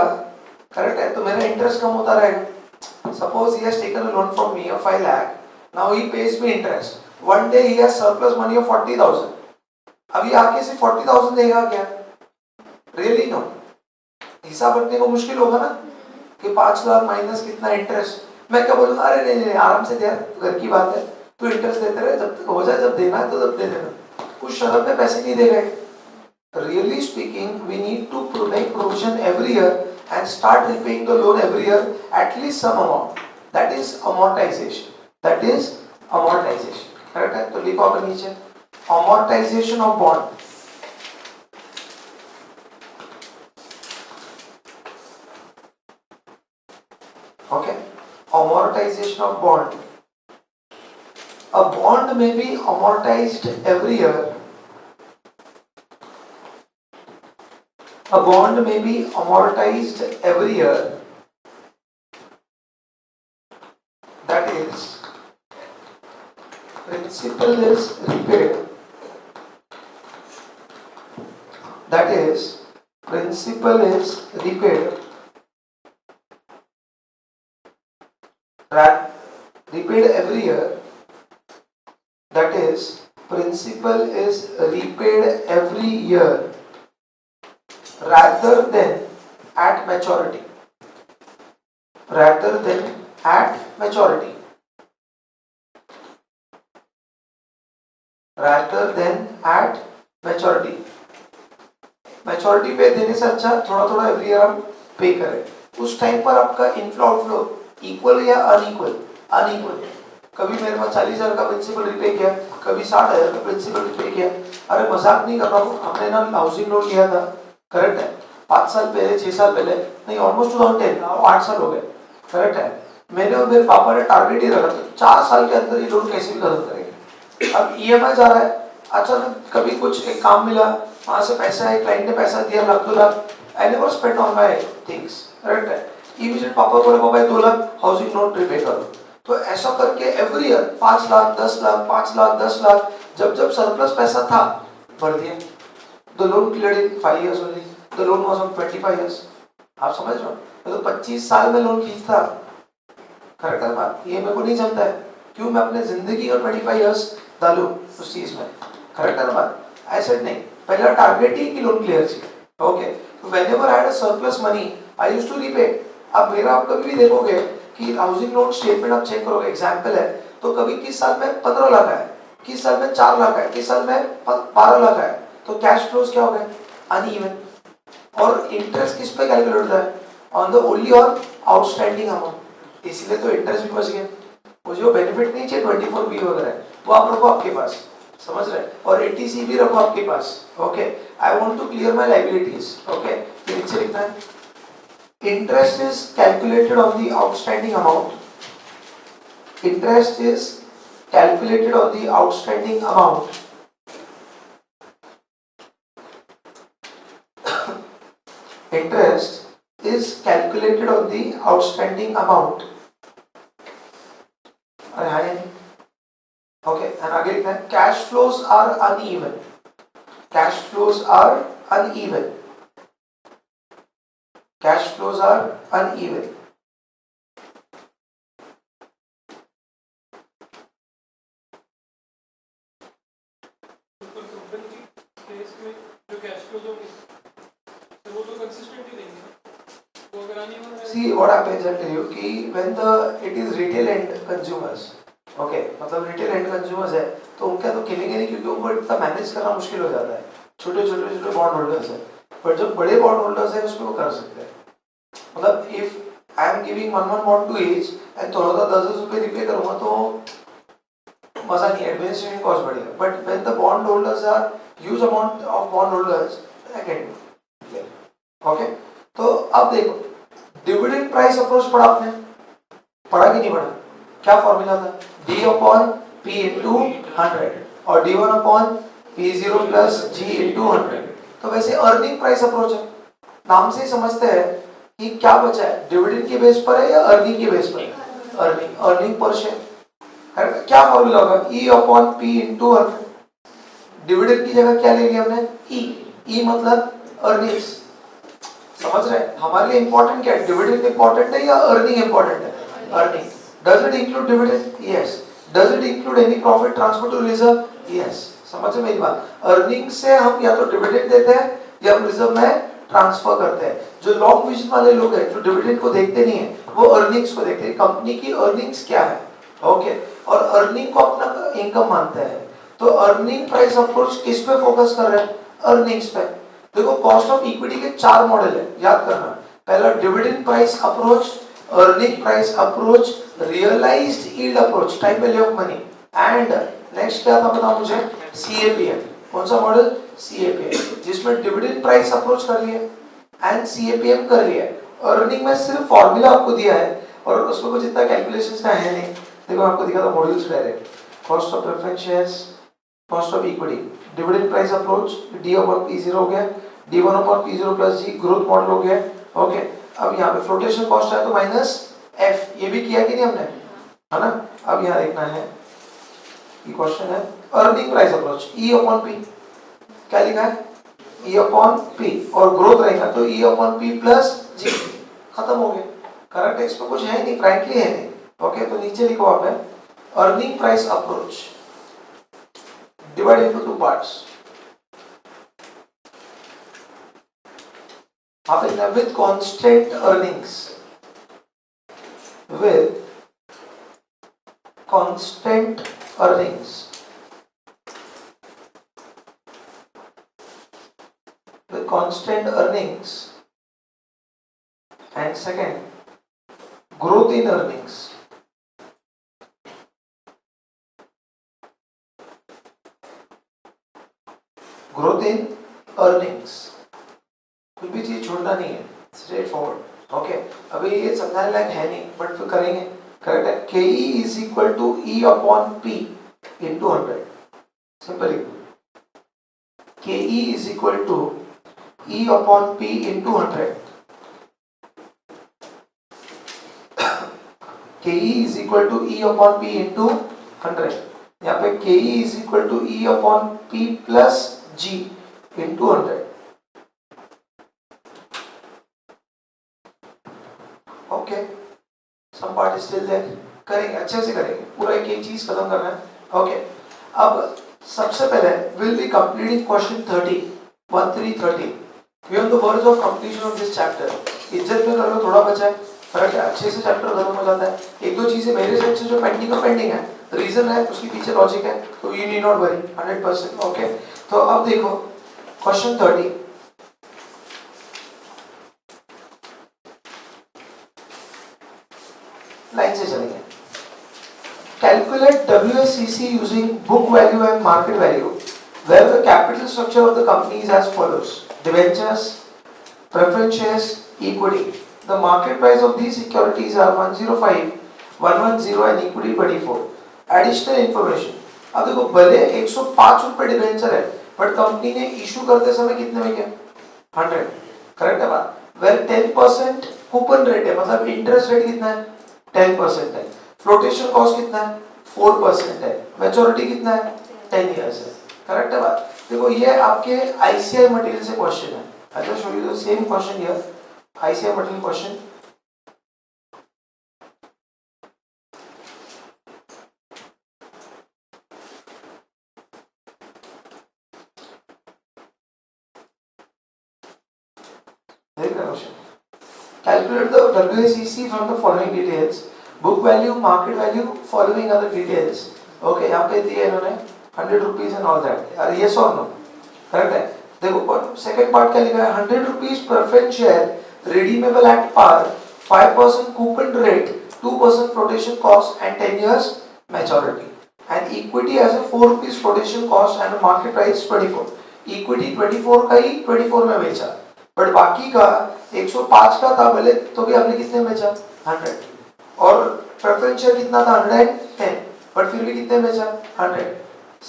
करेक्ट है, तो मेरा इंटरेस्ट कम होता रहेगा। Suppose he has taken a loan from me of 5 lakh, now he pays me interest. One day he has surplus money of 40,000. अभी आके सिर्फ 40,000 देगा क्या? Really no. हिसाब रखने को मुश्किल होगा ना कि 5 लाख माइनस कितना इंटरेस्ट। मैं क्या बोलूँगा, अरे नहीं आराम से दे यार, घर की बात है, तू इंटरेस्ट देते रहे, जब तक हो जाए, जब देना है तो जब दे देना, कुछ शर्त में पैसे नहीं दे रहे। Really speaking, we need to make provision every year and start repaying the loan every year at least some amount. That is amortization. That is amortization. Correct है? तो लिखो आप नीचे amortization of bond. Okay. Amortization of bond. A bond may be amortized every year. A bond may be amortized every year. That is, principal is repaid. That is, principal is repaid. Repaid every year. That is, principal is repaid every year. Rather than at maturity. Rather than at maturity. Rather than at maturity. Maturity पे देने से अच्छा थोड़ा थोड़ा every year आप पे करें। उस टाइम पर आपका इनफ्लो आउटफ्लो इक्वल या अनइक्वल? अनइक्वल। कभी मेरे पास 40,000 का प्रिंसिपल रिपे किया, कभी 60,000 का प्रिंसिपल रिपे किया। अरे मजाक नहीं कर रहा हूँ, हमने ना हाउसिंग लोन लिया था, करेक्ट है, 5 साल पहले, 6 साल पहले, नहीं ऑलमोस्ट 2010, 8 साल हो गए, करेक्ट है। मैंने और मेरे पापा ने टारगेट ही रखा था 4 साल के अंदर ये लोन कैसे भी खत्म करेंगे। अब ईएमआई जा रहा है, अचानक कभी कुछ एक काम मिला, वहां से पैसा है, क्लाइंट ने पैसा दिया, lakh 2 lakh, I never spend on my things, correct है। इमीडिएट पापा बोले पापा 2 लाख हाउसिंग लोन प्रीपे करो। तो ऐसा करके एवरी ईयर 5 लाख 10 लाख 5 लाख 10 लाख, जब जब सरप्लस पैसा था भर दिया। The loan cleared in 5 years only, the loan was on 25 years। आप समझ रहे हो? मैं तो 25 साल में लोन खींचता, करेक्ट है बात? ये मेरे को नहीं जमता है, क्यों मैं अपने जिंदगी का 25 years डालूं उस चीज में, करेक्ट है बात? ऐसे नहीं, पहला टारगेट ही कि लोन क्लियर चाहिए। Okay, whenever I had a surplus money I used to repay. अब मेरा आप कभी भी देखोगे कि हाउसिंग लोन स्टेटमेंट आप चेक करोगे, एग्जाम्पल है, तो कभी किस साल में 15 लाख है, किस साल में 4 लाख है, किस साल में 12 लाख है, तो कैश फ्लोज क्या हो गए, अनइवन। और इंटरेस्ट किस पे कैलकुलेट होता है, on the only on outstanding amount, इसलिए तो इंटरेस्ट भी बच गया। वो जो बेनिफिट नहीं चाहिए 24B वगैरह वो आप रखो आपके पास, समझ रहे, और 80C भी रखो आपके पास। Okay, I want to clear my liabilities. Okay, नीचे लिखना है, interest is calculated on the outstanding amount. Interest is calculated on the outstanding amount. Interest is calculated on the outstanding amount. अरे हाँ नहीं, ओके, एंड आगे लिखना है, cash flows are uneven. Cash flows are uneven. Cash flows are uneven. Company की case में जो cash flow होंगे तो वो तो कंसिस्टेंट ही रहेंगे ना, वो अगर आने वाला है। See what happens, I'll tell you कि when it is retail end consumers, okay, मतलब retail end consumers है तो उनका तो खेलेंगे नहीं, क्योंकि उनको इतना मैनेज करना मुश्किल हो जाता है, छोटे छोटे छोटे बॉन्ड होल्डर्स है, पर जो बड़े बॉन्ड होल्डर्स है उसमें वो कर सकते हैं। मतलब if I am giving one bond to as and थोड़ा सा 10 रुपए रिपे करूंगा तो मजा नहीं, एडमिनिस्ट्रेशन कॉस्ट बढ़ेगा, but when the bond holders are huge amount of bond holders I can do. Okay, तो अब देखो डिविडेंड प्राइस अप्रोच पढ़ा आपने, पढ़ा कि नहीं पढ़ा, क्या फॉर्मूला था, D अपॉन P इंटू 100 और D1 upon P0 plus G into 100। तो वैसे अर्निंग प्राइस अप्रोच है, नाम से ही समझते हैं कि क्या बचा है, डिविडेंड के बेस पर है या अर्निंग के बेस पर है, अर्निंग, अर्निंग पर शेयर। क्या फॉर्मूला होगा, E upon P into 100। Dividend की जगह क्या ले लिया हमने, E मतलब अर्निंग्स, समझ रहे हैं, हमारे लिए इंपॉर्टेंट क्या है, डिविडेंड इंपॉर्टेंट है या अर्निंग इंपॉर्टेंट है, earning. Does it include dividend, yes. Does it include any profit transfer to reserve, yes. समझ में मेरी बात, अर्निंग से हम या तो डिविडेंड देते हैं या हम रिजर्व में ट्रांसफर करते हैं। जो लॉन्ग विजन वाले लोग हैं जो डिविडेंड को देखते नहीं है, वो अर्निंग्स को देखते हैं, कंपनी की अर्निंग्स क्या है, ओके, और अर्निंग को अपना इनकम मानते हैं। तो अर्निंग प्राइस अप्रोच किस पे फोकस कर रहे हैं, अर्निंग्स पे। देखो कॉस्ट ऑफ इक्विटी के 4 मॉडल है, याद करना, पहला dividend price approach, earning price approach, realised yield approach, time value of money, and next क्या था बताओ मुझे, CAPM। कौन सा मॉडल, CAPM, जिसमें डिविडेंड प्राइस अप्रोच कर लिया एंड CAPM कर लिया। अर्निंग में सिर्फ फॉर्मूला आपको दिया है और उसमें कुछ इतना कैलकुलेशंस का है नहीं। देखो आपको दिखा था modules direct, cost of preference shares, cost of equity, dividend price approach, D upon P0 हो गया, D1 upon P0 plus G growth model हो गया। ओके, अब यहाँ पे फ्लोटेशन कॉस्ट है तो माइनस F, ये भी किया कि नहीं हमने, है ना। अब यहाँ देखना है, ये क्वेश्चन है earning price approach, E upon P, क्या लिखा है, E अपॉन P, और ग्रोथ रहेगा तो E upon P plus G, खत्म हो गया। करेक्ट, इसमें कुछ है नहीं, फ्रैंकली है नहीं। ओके, तो नीचे लिखो आप है earning price approach divided into 2 parts. आप लिखना with constant earnings, with constant earnings, with constant earnings, and second growth in earnings. Growth in earnings, कुछ भी चीज छोड़ना नहीं है, स्ट्रेट फॉरवर्ड। ओके, अभी ये समझाने लायक है नहीं बट फिर करेंगे। करेक्ट है, KE is equal to E upon P into 100, simple. KE is equal to E upon P into 100। KE is equal to E upon P into 100। यहाँ पे KE is equal to E upon P plus G into 100। Okay, some part is still there, करेंगे अच्छे से करेंगे, पूरा एक चीज खत्म करना है। ओके, अब सबसे पहले will be completing question 30, 1330। We on the verge of completion of this chapter. इज्जत में कर लो, थोड़ा बचा है, करेक्ट है, अच्छे से चैप्टर खत्म हो जाता है। एक दो चीजें मेरे साइड से जो पेंडिंग है, रीजन है, उसके पीछे लॉजिक है, तो you need not worry 100%। Okay, तो अब देखो क्वेश्चन 30, लाइन से चलेंगे। Calculate WACC using book value and market value, where the capital structure of the company is as follows: debentures, preference shares, equity. The market price of these securities are 105, 110 and equity 24. Additional information. अब देखो भले 105 रुपए debenture है, but company ने issue करते समय कितने में किया? 100, करेक्ट है बात? वेर 10% कूपन रेट है, मतलब इंटरेस्ट रेट कितना है? 10% है। फ्लोटेशन कॉस्ट कितना है? 4% है। मैच्योरिटी कितना है? 10 इयर्स है। करेक्ट है बात? देखो ये आपके आईसीआई मटेरियल से क्वेश्चन है। I will show you the same question here, ICI material question. देख रहे हो question? Calculate the WACC from the following details: book value, market value, following other details. Okay, यहाँ पे दिए इन्होंने 100 rupees and all that. यार yes or no? Correct है? देखो सेकंड पार्ट क्या लिखा है? 100 rupees preference share, redeemable at par, 5% coupon rate, 2% flotation cost and 10 years maturity. And equity as a 4 rupees flotation cost and a market price 24. Equity 24 का ही 24 में बेचा, but बाकी का 105 का था भले, तो भी आपने कितने में बेचा? 100। और प्रेफरेंस शेयर कितना था? 110, बट फिर भी कितने बेचा? 100।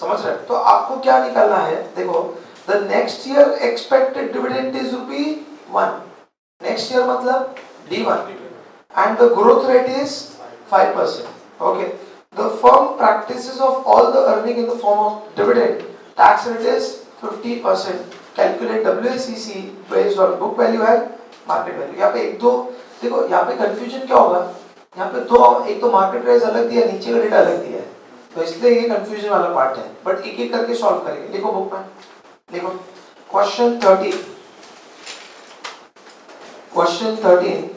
समझ रहे? तो आपको क्या निकालना है? देखो, the next year expected dividend is ₹1। Next year मतलब D1, and the growth rate is 5%. Okay, the firm practices of all the earning in the form of dividend. Tax rate is 50%. Calculate WACC based on book value and market value. यहाँ पे एक दो देखो, यहाँ पे confusion क्या होगा? यहाँ पे दो, एक तो मार्केट प्राइस अलग दिया, नीचे का डेटा अलग दिया है, तो इसलिए ये कंफ्यूजन वाला पार्ट है, बट एक एक करके सॉल्व करेंगे। लिखो बुक में, लिखो क्वेश्चन 13। क्वेश्चन 13,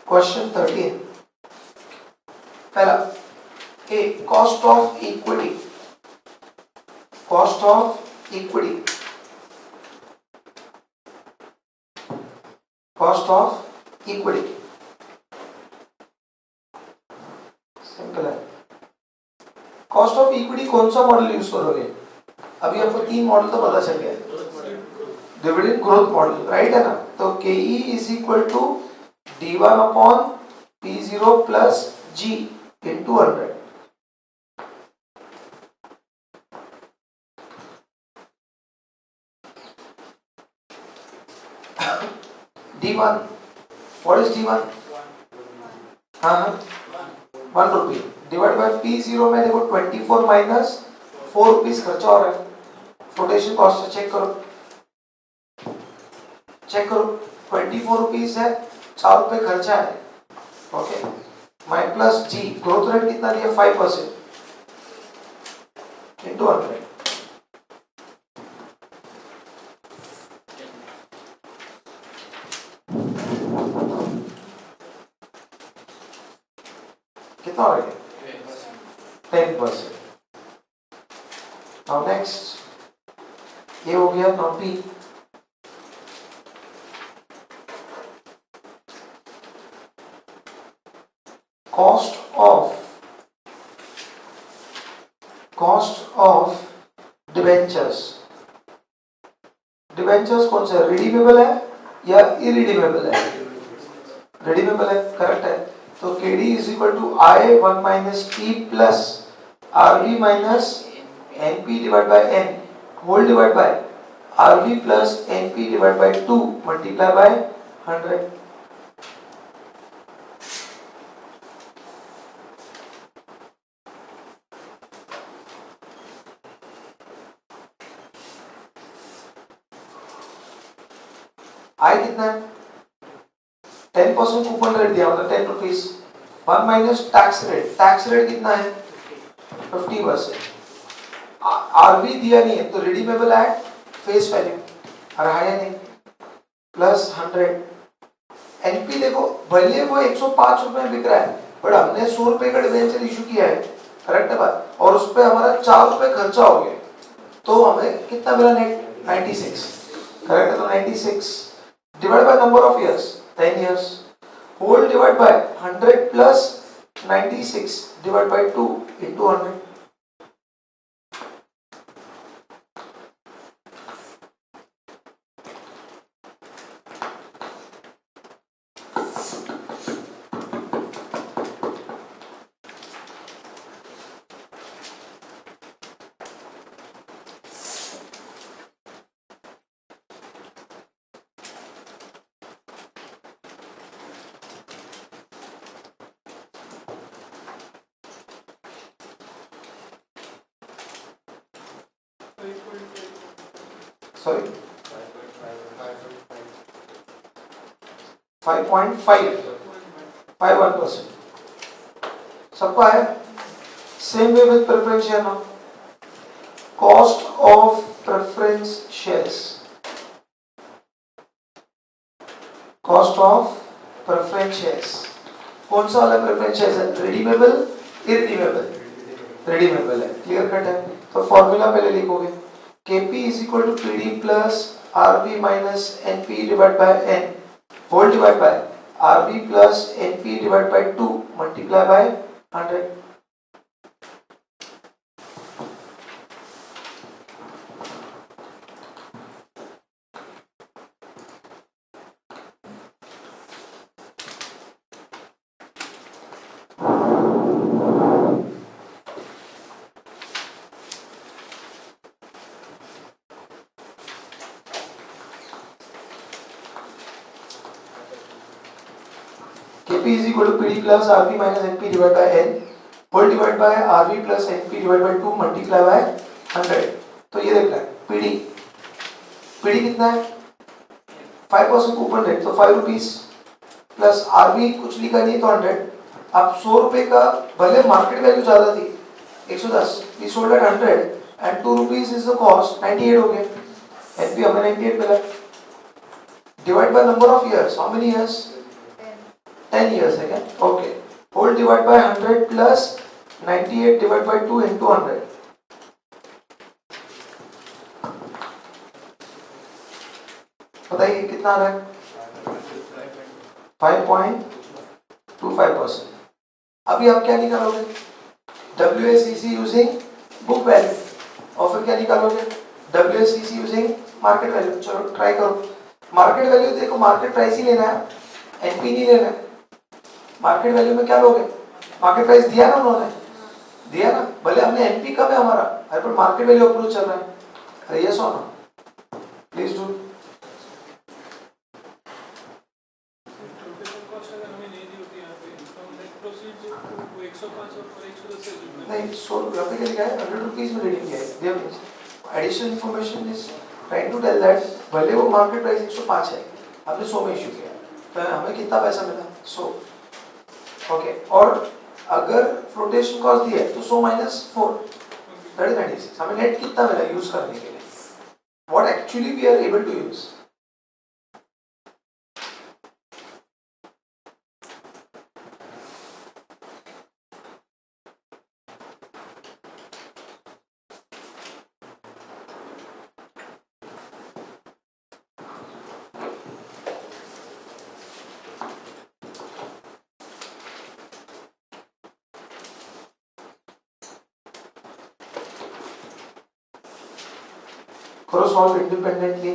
क्वेश्चन 13 पहला, A cost of equity, cost of equity, cost of equity simple है। कॉस्ट ऑफ इक्विटी कौन सा मॉडल यूज करोगे? अभी आपको 3 मॉडल तो पता चल गया, डिविडेंड ग्रोथ मॉडल, राइट है ना? तो KE is equal to D1 upon P0 plus G into 100। D1, what is D1? हाँ 1 रुपी डिवाइड बाय P0 में देखो 24 माइनस 4 रुपीस खर्चा हो रहा है, फ्लोटेशन कॉस्ट चेक करो, चेक करो 24 रुपीस है, 4 रुपए खर्चा है। ओके, माइ प्लस G, ग्रोथ रेट कितना दिया? 5% इंटू 100। कितना हो रहा है? 10%। नाउ नेक्स्ट, ये हो गया now P। Cost of debentures. Debentures कौन सा? रिडीमेबल है या इरिडीमेबल है? रिडीमेबल है, करेक्ट है। तो KD is equal to I1 minus P plus RV minus NP divide by N whole divide by RV plus NP divide by 2 multiply by 100। I कितना है? 10% कूपन रेट दिया, मतलब 10 rupees. 1 minus tax rate, tax rate कितना है? 50%। RV दिया नहीं है, तो रिडीमेबल एट फेस वैल्यू, और है नहीं, प्लस 100। एनपी देखो भले वो 105 रुपए में बिक रहा है, बट हमने 100 रुपए का डिबेंचर इशू किया है, करेक्ट है बात, और उस पर हमारा 4 रुपए खर्चा हो गया, तो हमें कितना मिला नेट? 96, करेक्ट है। तो 96 divide by number of years 10 years, whole divide by 100 plus 96 divide by 2 into 100। Sorry 5.51%। सबको आया? Same way with preference share now. Cost of preference shares, cost of preference shares, कौन सा वाला प्रेफरेंस शेयर्स है? Redeemable, irredeemable? Redeemable है, clear cut है। तो formula पहले लिखोगे, KP is equal to PD plus RB minus NP divided by N whole divided by RB plus NP divided by 2 multiply by 100। KP is equal to PD plus RB minus NP divided by N whole divided by RB plus NP divided by 2 multiply by 100। तो ये देख रहा है PD, PD कितना है? 5% coupon rate, तो 5 rupees plus RB कुछ लिखा नहीं तो 100। अब 100 रुपए का भले मार्केट वैल्यू ज्यादा थी 110, we sold at 100 and 2 rupees is the cost, 98 हो गया। NP हमें 98 मिला। Divide by number of years, how many years? 10 years है क्या? Okay, whole divide by 100 plus 98 divide by 2 into 100। बताइए कितना आ रहा है? 5.25%। अभी आप क्या निकालोगे? WACC यूजिंग बुक वैल्यू, और फिर क्या निकालोगे? WACC using market value. चलो ट्राई करो। मार्केट वैल्यू देखो, मार्केट प्राइस ही लेना है, एनपी नहीं लेना है। मार्केट वैल्यू में क्या लोगे? मार्केट प्राइस दिया ना उन्होंने, दिया ना, भले हमने एनपी कम है हमारा, पर मार्केट वैल्यू अप्रोच चल रहा है। अरे यस और नो, प्लीज डू। नहीं 100 रुपये के लिए है, 100 रुपीज में रीडिंग किया है। Additional information is trying to tell that भले वो मार्केट प्राइस 105 है, हमने 100 में इशू किया, तो हमें कितना पैसा मिला? 100। ओके, और अगर फ्लोटेशन कॉस्ट दिया है तो 100 माइनस 4 दैट इज 96। हमें नेट कितना मिला यूज करने के लिए? What actually we are able to use. करो solve independently.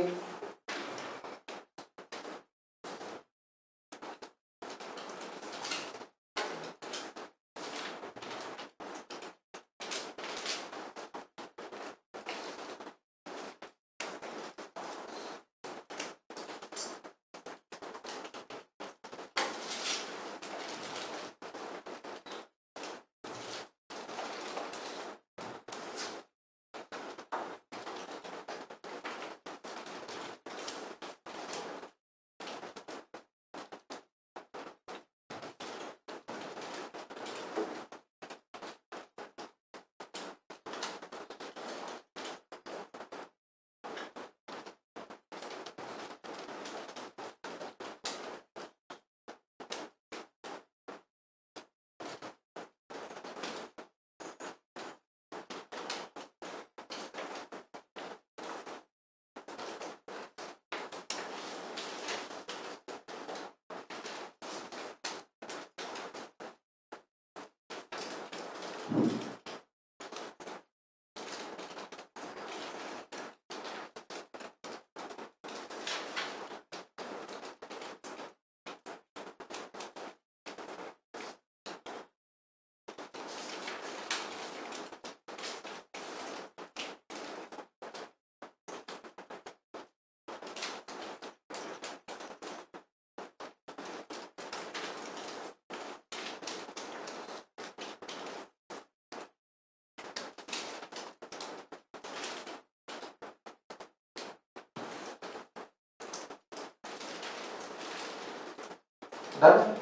Done?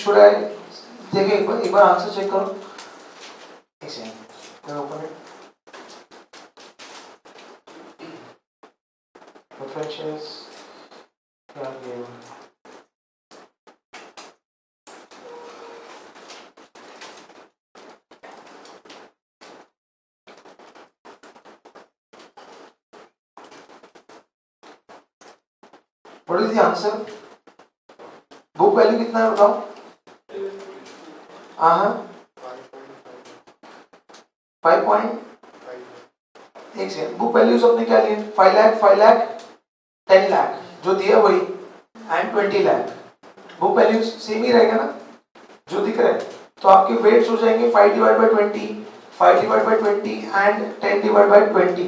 Should I देखिए एक बार आंसर चेक करो. एक सेकंड मैं ओपन इट. Differentials क्या given. What is the answer? Book value कितना है बताओ. हाँ 5. एक सेकंड. बुक वैल्यूज आपने क्या लिए? 5 लाख 10 लाख जो दिया वही and 20 lakh. Book values same ही रहेगा ना जो दिख रहा है. तो आपके वेट्स हो जाएंगे 5 divide by 20, 5 divide by 20 and 10 divide by 20.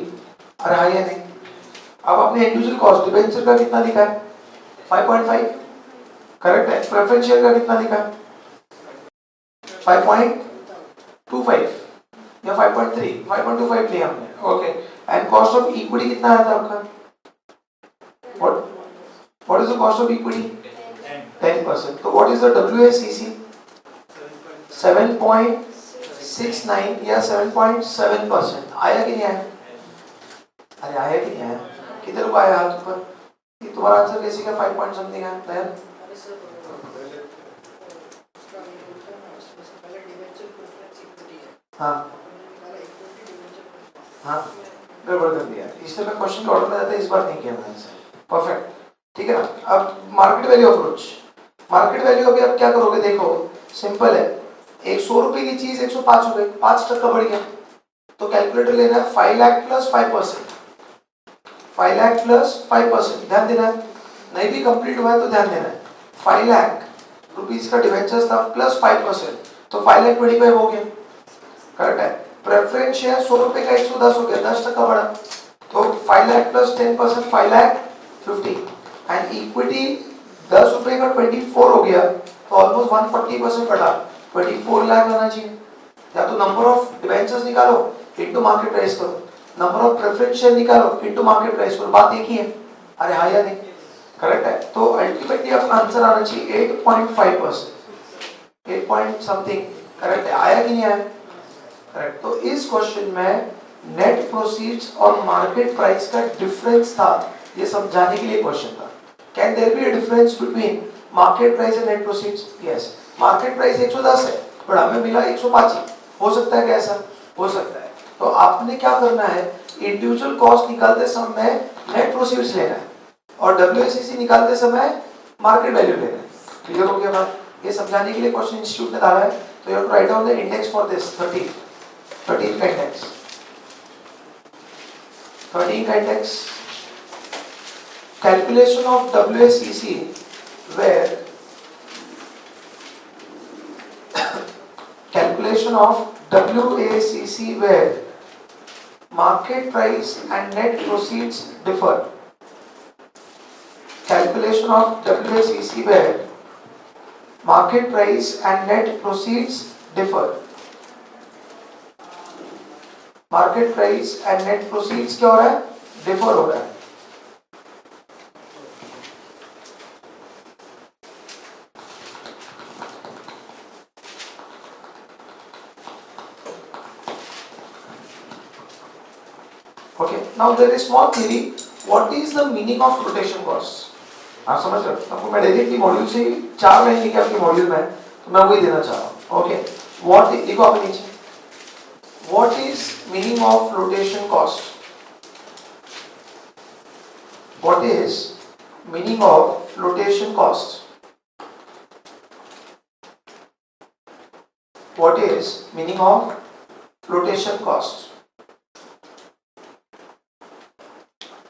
अरे हाँ या नहीं. अब आपने इंडिविजुअल कॉस्ट डिबेंचर का कितना लिखा है? 5.5 करेक्ट है. प्रेफरेंस शेयर का कितना लिखा है? 5.25 या 5.25 लिया हमने. Okay. And cost of equity कितना आया था आपका? What is the cost of equity? 10%. तो व्हाट इज द WACC? 7.69 या 7.7%. आया कि नहीं आया? अरे आया कि नहीं आया? किधर को आया हाथ ऊपर? ये तुम्हारा आंसर कैसे का 5 पॉइंट समथिंग है? देन हाँ हाँ गड़बड़ कर दिया. इस तरह क्वेश्चन का ऑर्डर में जाता है. इस बार नहीं किया मैंने सर. परफेक्ट. ठीक है ना. अब market value approach. Market value अभी आप क्या करोगे? देखो सिंपल है. एक 100 रुपए की चीज 105 हो गई, 5% बढ़ गया. तो कैलकुलेटर लेना है 5 लाख प्लस 5%. 5 लाख प्लस 5%. ध्यान देना है. नहीं भी कंप्लीट हुआ है तो ध्यान देना है. 5 लाख रुपीज का डिवेंचर्स था प्लस 5%. तो 5 लाख 25 हो गया. करेक्ट है. प्रेफरेंस शेयर 100 रुपए का 110 हो गया, 10% बढ़ा. तो 5 lakh plus 10% 5 lakh 50. And equity 10 रुपए का 24 हो गया. तो ऑलमोस्ट 140% बढ़ा. 24 लाख आना चाहिए. या तो नंबर ऑफ डिवेंचर्स निकालो इनटू मार्केट प्राइस करो, नंबर ऑफ प्रेफरेंस शेयर निकालो इनटू मार्केट प्राइस करो. बात एक ही है. अरे हाँ या नहीं? करेक्ट है. तो अल्टीमेटली अपना आंसर आना चाहिए 8.5%. 8 पॉइंट समथिंग. करेक्ट है. आया कि नहीं आया? करेक्ट. तो इस क्वेश्चन में नेट प्रोसीड्स और मार्केट प्राइस का डिफरेंस था. ये समझाने के लिए क्वेश्चन था. Can there be a difference between market price and net proceeds? Yes. Market price 110 है पर हमें मिला 105 ही. हो सकता है क्या ऐसा? हो सकता है. तो आपने क्या करना है? इंडिविजुअल कॉस्ट निकालते समय नेट प्रोसीड्स लेना है और WACC निकालते समय मार्केट वैल्यू लेना है. क्लियर हो गया बात? ये समझाने के लिए क्वेश्चन इंस्टीट्यूट ने डाला है. तो you have to write down the index for this. 13 का इंडेक्स. 13 का index. Calculation of WACC where calculation calculation of WACC where market price and net proceeds differ. Calculation of WACC where market price and net proceeds differ. Market price and net proceeds क्या हो रहा है? Differ हो रहा है. Okay, now there is small theory. What is the meaning of flotation cost? आप समझ रहे हो? आपको मैं डायरेक्टली मॉड्यूल से 4 लाइन लिखे आपके मॉड्यूल में, तो मैं वही देना चाह रहा हूँ. ओके, व्हाट देखो आप नीचे. What is meaning of flotation cost? What is meaning of flotation cost? What is meaning of flotation cost?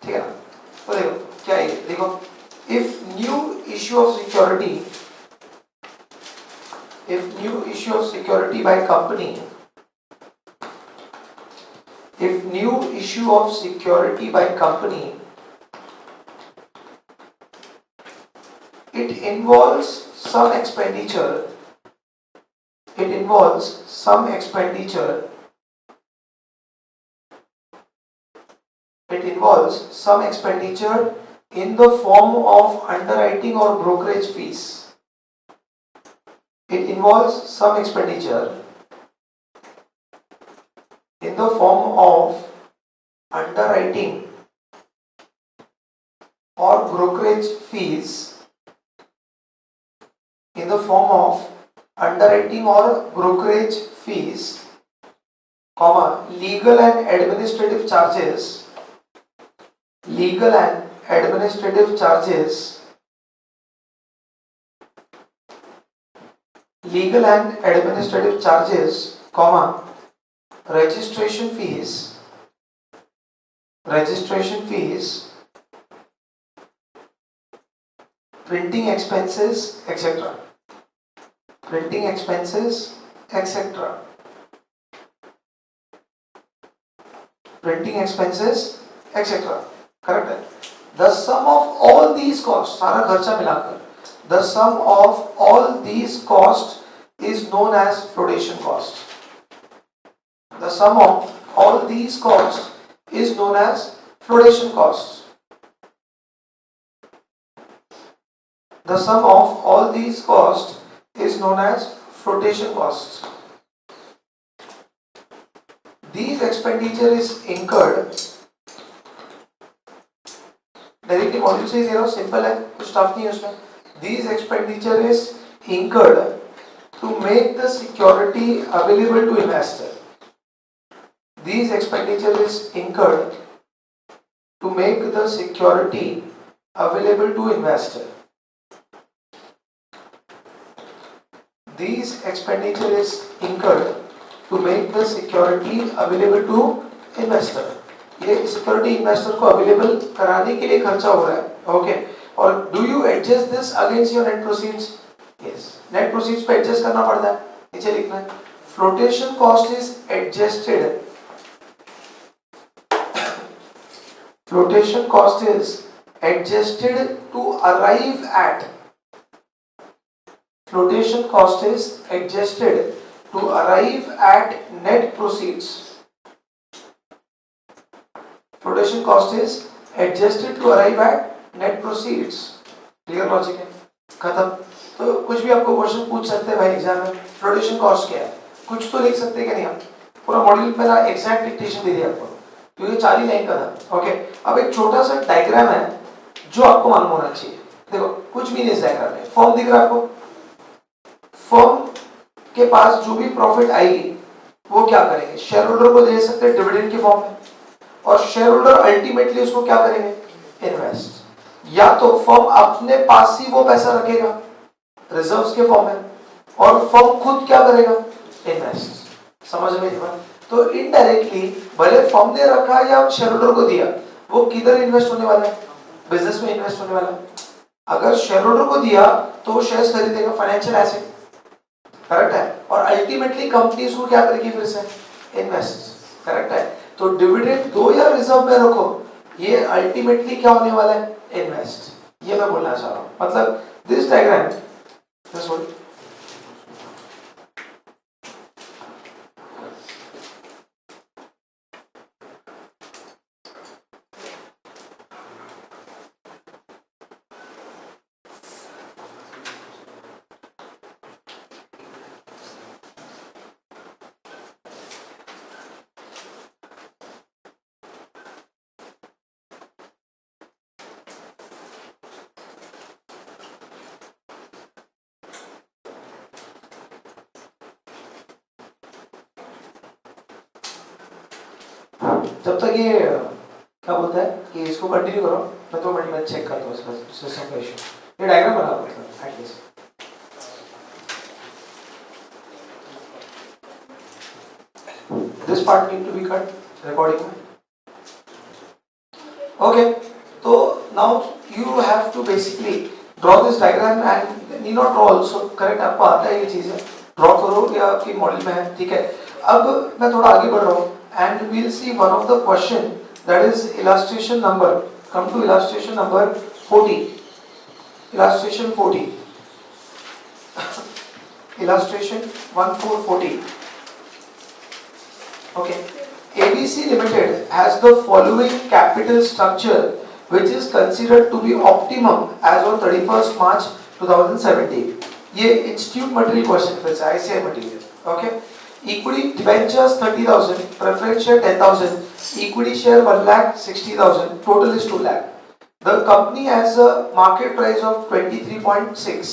ठीक है ना? तो देखो क्या है, देखो if new issue of security by company, if new issue of security by company, it involves some expenditure, in the form of underwriting or brokerage fees. It involves some expenditure in the form of underwriting or brokerage fees, in the form of underwriting or brokerage fees, comma, legal and administrative charges, comma, registration fees, printing expenses, etc. Correct है? The sum of all these costs, सारा खर्चा मिलाकर, the sum of all these costs is known as flotation cost. The sum of all these costs is known as flotation cost. The sum of all these costs is known as flotation costs. These expenditure is incurred. Directly module से ही दे रहा हूँ, simple है, कुछ tough नहीं है उसमें. These expenditure is incurred to make the security available to investor. These expenditure is incurred to make the security available to investor. These expenditure is incurred to make the security available to investor. ये security investor को available कराने के लिए खर्चा हो रहा है. Okay, और do you adjust this against your net proceeds? Yes, net proceeds पे एडजस्ट करना पड़ता है. नीचे लिखना है, flotation cost is adjusted. Flotation cost is adjusted to arrive at. Flotation cost is adjusted to arrive at net proceeds. Flotation cost is adjusted to arrive at net proceeds. Clear logic है? खत्म. तो कुछ भी आपको question पूछ सकते हैं भाई एग्जाम में, फ्लोटेशन कॉस्ट क्या है, कुछ तो लिख सकते हैं क्या नहीं आप? पूरा मॉड्यूल में ना एग्जैक्ट डिक्टेशन दे दिया आपको, क्योंकि 4 ही लाइन का था. ओके, अब एक छोटा सा डायग्राम है जो आपको मालूम होना चाहिए. देखो कुछ भी नहीं इस डायग्राम में. फॉर्म दिख रहा है आपको? फर्म के पास जो भी प्रॉफिट आएगी वो क्या करेंगे? शेयर होल्डर को दे सकते हैं डिविडेंड के फॉर्म में, और शेयर होल्डर अल्टीमेटली उसको क्या करेंगे? इन्वेस्ट. या तो फर्म अपने पास ही वो पैसा रखेगा रिजर्व्स के फॉर्म में, और फर्म खुद क्या करेगा? इन्वेस्ट. समझ में नहीं बात? तो इनडायरेक्टली भले फर्म ने रखा या शेयर होल्डर को दिया, वो किधर इन्वेस्ट होने वाला है? बिजनेस में इन्वेस्ट होने वाला है. अगर शेयर होल्डर को दिया तो वो शेयर्स खरीदेगा, फाइनेंशियल एसेट. करेक्ट है, और अल्टीमेटली कंपनी उसको क्या करेगी फिर से, इन्वेस्ट, करेक्ट है। तो डिविडेंड दो या रिजर्व में रखो, ये अल्टीमेटली क्या होने वाला है, इन्वेस्ट, ये मैं बोलना चाह रहा हूँ। मतलब दिस डायग्राम जब तक ये क्या बोलता है कि इसको कंटिन्यू करो, मैं 2 मिनट में चेक करता हूँ इसका सिस्टम का इशू। ये डायग्राम बना लो मतलब at least. This part need to be cut recording में। ओके, तो now you have to basically draw this diagram and need not draw also, correct, आपको आता है ये चीजें, ड्रॉ करो या आपकी मॉडल में है, ठीक है। अब मैं थोड़ा आगे बढ़ रहा हूँ and we'll see one of the question, that is illustration number, come to illustration number 40, illustration 40, illustration 1440. Okay, ABC Limited has the following capital structure which is considered to be optimum as on 31st March 2017. ये institute material question फिर से ICI material, okay. Equity debentures 30,000, preference share 10,000, equity share 1,60,000, total is 2 lakh. The company has a market price of 23.6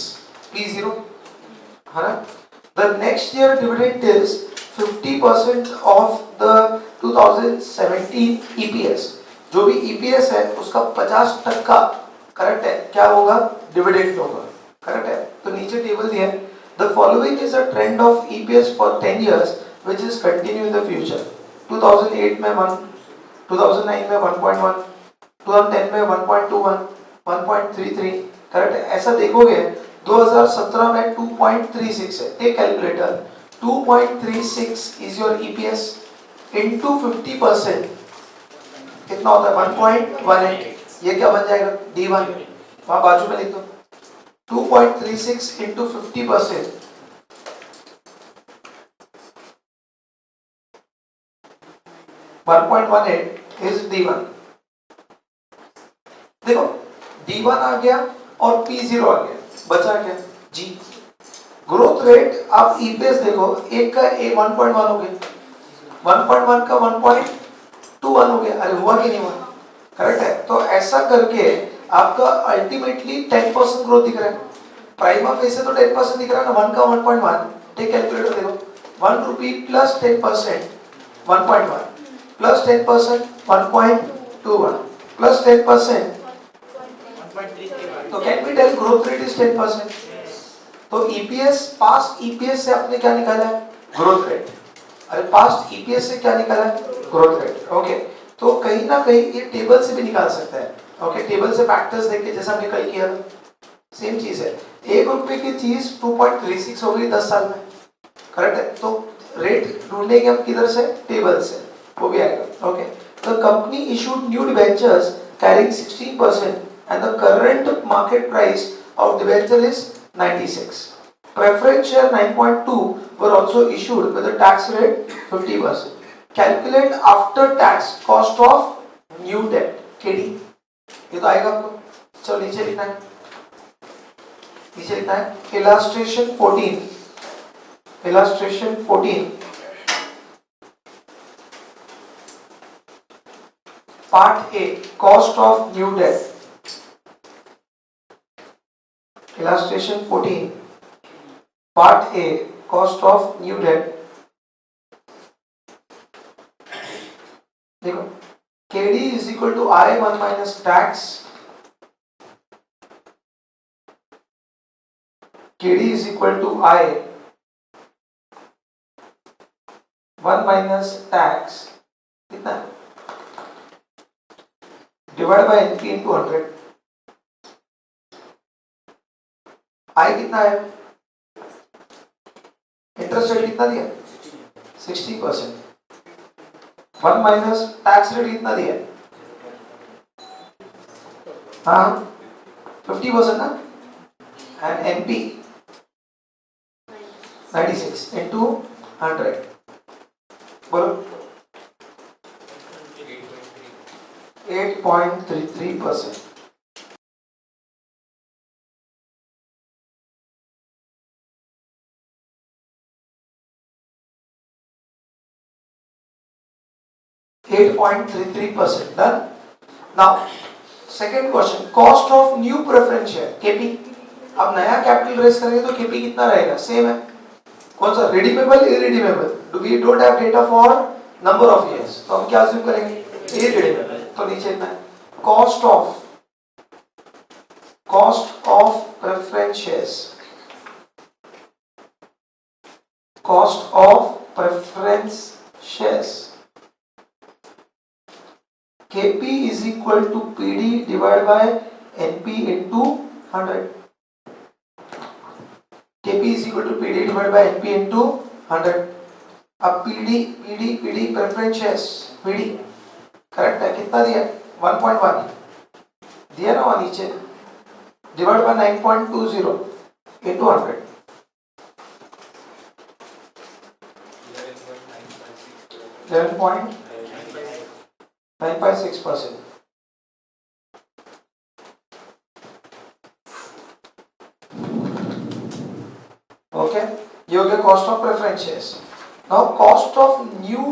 P0. The next year dividend is 50% of the 2017 EPS. जो भी EPS है उसका 50% correct है, क्या होगा, dividend होगा, correct है। तो नीचे टेबल दिया है, the following is a trend of EPS for 10 years which is continue in the future. 2008 में 1, 2009 में 1.1, 2010 में 1.21, 1.33, करेक्ट है। ऐसा देखोगे 2017 में 2.36 है, take calculator, 2.36 is your EPS into 50%, कितना होता है 1.18, ये क्या बन जाएगा D1, वहां बाजू में लिख दो, 2.36 into 50%, is D1। देखो D1 आ गया और P0 आ गया, बचा क्या G। ग्रोथ रेट आप EPS देखो, एक का A 1.1 हो गया, 1.1 का 1.21 हो गया, अरे हुआ कि नहीं हुआ, करेक्ट है। तो ऐसा करके आपका अल्टीमेटली 10% ग्रोथ दिख रहा है, प्राइमा फेस से तो 10% दिख रहा है ना, 1 का 1.1, टेक कैलकुलेटर देखो, 1 रुपी प्लस 10% 1.1 प्लस 10% 1.21 प्लस 10%, तो can we tell growth rate is 10%। तो ईपीएस, पास्ट ईपीएस से आपने क्या निकाला है, ग्रोथ रेट, अरे पास्ट ईपीएस से क्या निकाला है, ग्रोथ रेट, ओके। तो कहीं ना कहीं ये टेबल से भी निकाल सकता है, ओके, टेबल से फैक्टर्स देख के, जैसा हमने कल किया था, सेम चीज है। 1 रुपए की चीज 2.36 हो गई 10 साल में, करेक्ट है। तो रेट ढूंढेंगे हम किधर से, टेबल से, वो भी आएगा, okay. The company issued new debentures carrying 16% and the current market price of debenture is 96. Preference share 9.2 were also issued with a tax rate 50%. Calculate after tax cost of new debt, KD, ये तो आएगा आपको, चलो नीचे लिखना है, नीचे लिखना है illustration 14, illustration 14, part A, cost of new debt, illustration 14, part A, cost of new debt। देखो KD is equal to I1 minus tax, KD is equal to I1 minus tax, कितना divide by NP into 100। I कितना है interest rate कितना दिया 60%, 1 minus tax rate कितना दिया हाँ 50% ना, एंड एनपी 96 into 100 बोलो 8.33%. $8.33% done. Now, second question, cost of new preference share KP. अब नया कैपिटल रेस करेंगे तो KP कितना रहेगा? सेम है. कौन सा? Redeemable, irredeemable. We don't have data for number of years. तो हम क्या अज्यूम करेंगे? इरिडीमेबल. तो नीचे इतना है. Cost of preference shares. Cost of preference shares. KP is equal to PD divided by NP into 100. KP is equal to PD divided by NP into 100. अब PD preference shares PD correct है. कितना दिया? 1.1 दिया ना वहाँ नीचे. Divide by 9.20 into 100. 11.956%. Okay, ये हो गया cost of preference shares. Now cost of new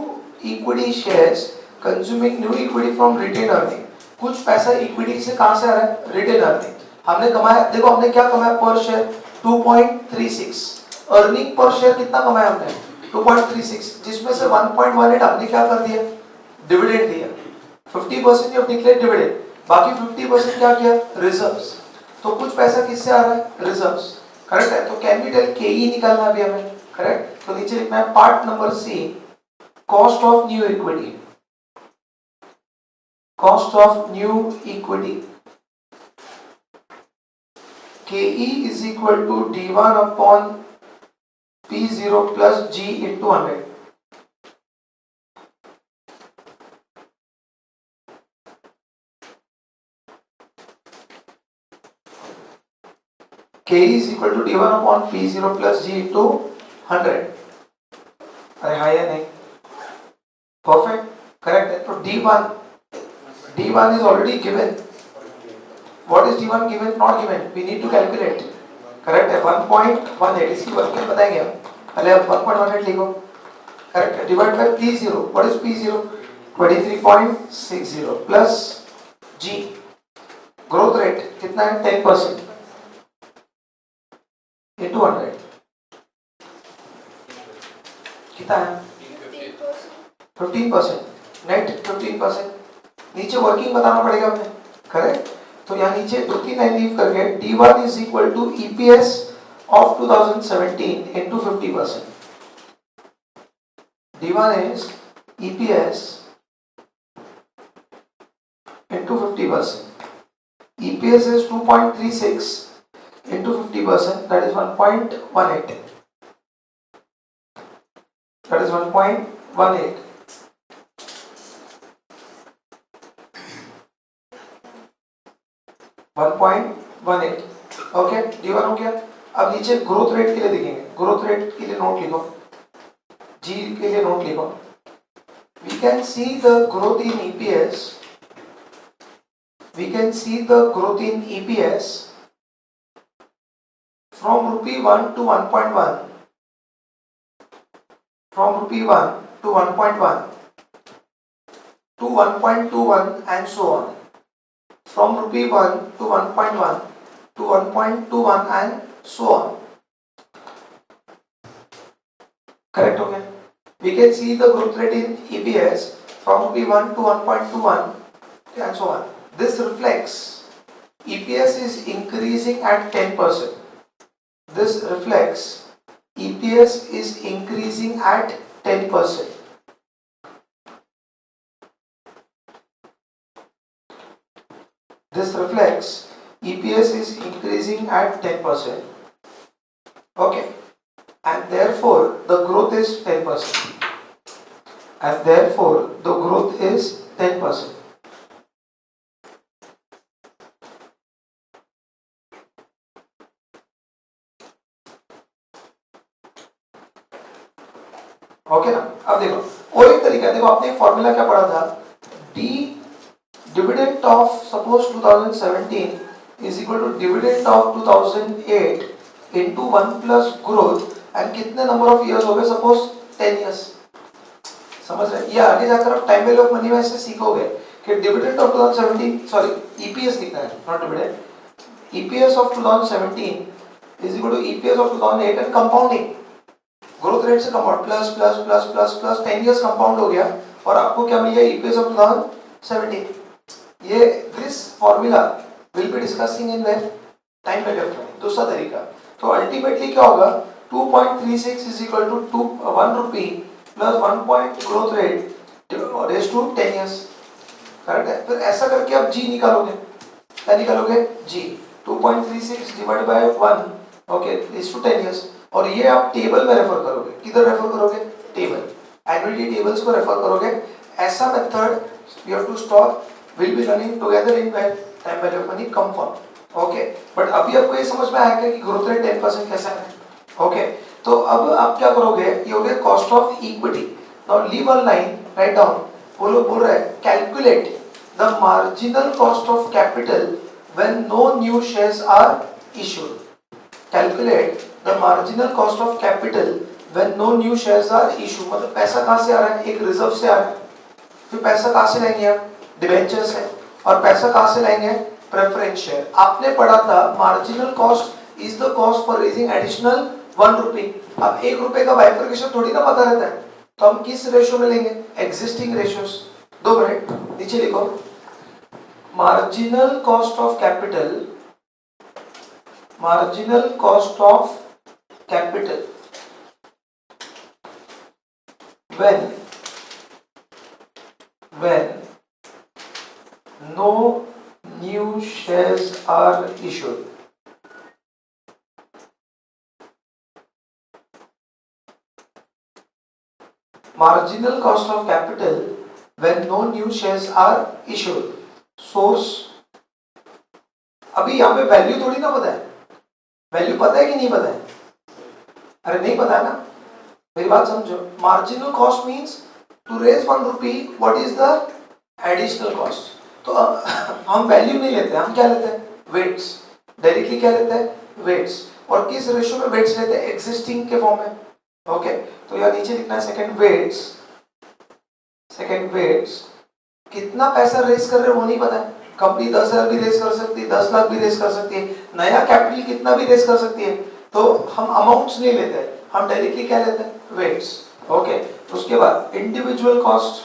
equity shares consuming new equity from retain earning. कुछ पैसा इक्विटी से कहां से आ रहा है? Retain earning. हमने कमाया, देखो हमने क्या कमाया पर शेयर 2.36. अर्निंग पर शेयर कितना कमाया हमने? 2.36, जिसमें से 1.18 हमने क्या कर दिया? डिविडेंड दिया. 50% ऑफ डिक्लेयर्ड डिविडेंड, बाकी 50% क्या किया? रिजर्व्स. तो कुछ पैसा किससे आ रहा है? रिजर्व्स. करेक्ट है. तो कैन वी टेल केई निकालना अभी हमें. करेक्ट. तो नीचे लिखना है part number C, cost of new equity. Cost of new equity KE is equal to D1 upon P0 plus G into 100. KE is equal to D1 upon P0 plus G into 100. अरे हाँ या नहीं? Perfect. Correct है. तो D1 is already given. What is D1 given? Not given. We need to calculate. Correct है. 1.18. इसकी working बताएंगे हम. पहले आप 1.18 लिखो. Correct है. Divide by P0. What is P0? 23.60 plus G. Growth rate कितना है? 10% into 100. कितना है? 15%. Net 15%. नीचे वर्किंग बताना पड़ेगा हमें. करेक्ट. तो यहाँ नीचे 2-3 लाइन लीव करके D1 is equal to EPS of 2017 into 50%. D1 is EPS into 50%. EPS is 2.36 into 50%, that is 1.18. That is 1.18. Okay. D1 हो गया. अब नीचे ग्रोथ रेट के लिए देखेंगे. ग्रोथ रेट के लिए नोट लिखो. G के लिए नोट लिखो. We can see the growth in EPS. We can see the growth in EPS from rupee 1 to 1.1. From rupee 1 to 1.1 to 1.21 and so on. From rupee 1 to 1.1 to 1.21 and so on. Correct हो गया. We can see the growth rate in EPS from rupee 1 to 1.21 and so on. This reflects EPS is increasing at 10%. This reflects EPS is increasing at 10%. This reflects EPS is increasing at 10%. Okay. and therefore the growth is 10%. And therefore the growth is 10%. Okay ना? अब देखो और एक तरीका है, देखो आपने formula क्या पढ़ा था, D dividend of suppose 2017 is equal to dividend of 2008 into 1 plus growth and कितने नंबर ऑफ इयर्स हो गए, सपोज 10 इयर्स। समझ रहे? ये आगे जाकर आप टाइम वैल्यू ऑफ मनी में ऐसे सीखोगे कि डिविडेंड ऑफ 2017 सॉरी ईपीएस लिखना है, not dividend, EPS of 2017 is equal to EPS of 2008 and compounding, growth rate से compound plus plus plus plus plus 10 years compound हो गया और आपको क्या मिल गया, ईपीएस ऑफ 2017। ये this formula will be discussing in the time value of money. दूसरा तरीका, तो अल्टीमेटली क्या होगा, 2.36 is equal to 1 rupee plus 1 point growth rate raise to 10 years. Correct है? फिर ऐसा करके आप जी निकालोगे, क्या निकालोगे, G 2.36 divide by 1 okay is to 10 years. और ये आप टेबल में रेफर करोगे, किधर रेफर करोगे, टेबल, एनुअलिटी टेबल्स को रेफर करोगे। ऐसा method you have to stop will be running together in time value of money come form. Okay, but अभी आपको ये समझ में आया कि ग्रोथ रेट 10% कैसा है। ओके, तो अब आप क्या करोगे, ये हो गया cost of equity. Now leave a line, write down, बोल रहा है calculate the marginal cost of capital when no new shares are issued. Calculate the marginal cost of capital when no new shares are issued। मतलब पैसा कहाँ से आ रहा है, एक रिजर्व से आ रहा है, फिर पैसा कहाँ से लाएंगे आप, डिबेंचर से, और पैसा कहाँ से लाएंगे, प्रेफरेंस शेयर। आपने पढ़ा था marginal cost is the cost for raising additional 1 रुपी। अब 1 रुपए का बाइफर्केशन थोड़ी ना पता रहता है, तो हम किस रेशियो में लेंगे, एग्जिस्टिंग रेशियोस। 2 मिनट नीचे लिखो, marginal cost of capital, marginal cost of capital when no new shares are issued। marginal cost of capital when no new shares are issued। source, अभी यहाँ पे वैल्यू थोड़ी ना पता है, वैल्यू पता है कि नहीं पता है, अरे नहीं पता है ना, मेरी बात समझो। Marginal cost means to raise 1 rupee, what is the additional cost. तो हम वैल्यू नहीं लेते, हम क्या लेते हैं, वेट्स, डायरेक्टली क्या लेते हैं, वेट्स। और किस रेशियो में वेट्स लेते हैं, एग्जिस्टिंग के फॉर्म में। ओके, तो यहाँ नीचे लिखना है सेकंड वेट्स, सेकंड वेट्स, कितना पैसा रेज कर रहे हैं वो नहीं पता है। कंपनी 10,000 भी रेज कर सकती है, 10 लाख भी रेज कर सकती है, नया कैपिटल कितना भी रेज कर सकती है। तो हम अमाउंट्स नहीं लेते, हम डायरेक्टली क्या लेते हैं, वेट्स। ओके, उसके बाद individual cost,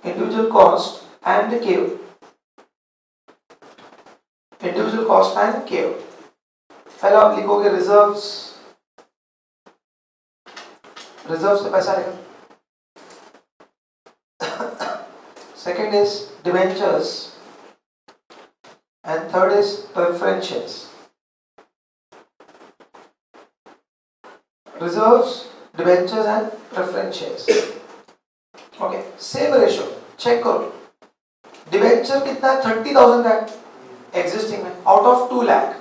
individual cost and Kev, individual cost and Kev. पहले आप लिखोगे रिजर्व्स, रिजर्व से पैसा आएगा। Second is debentures and third is preferentials. Reserves, debentures and preference shares. Okay, same ratio, check करो। डिबेंचर कितना है, 30,000 का है एग्जिस्टिंग में, आउट ऑफ 2 लाख,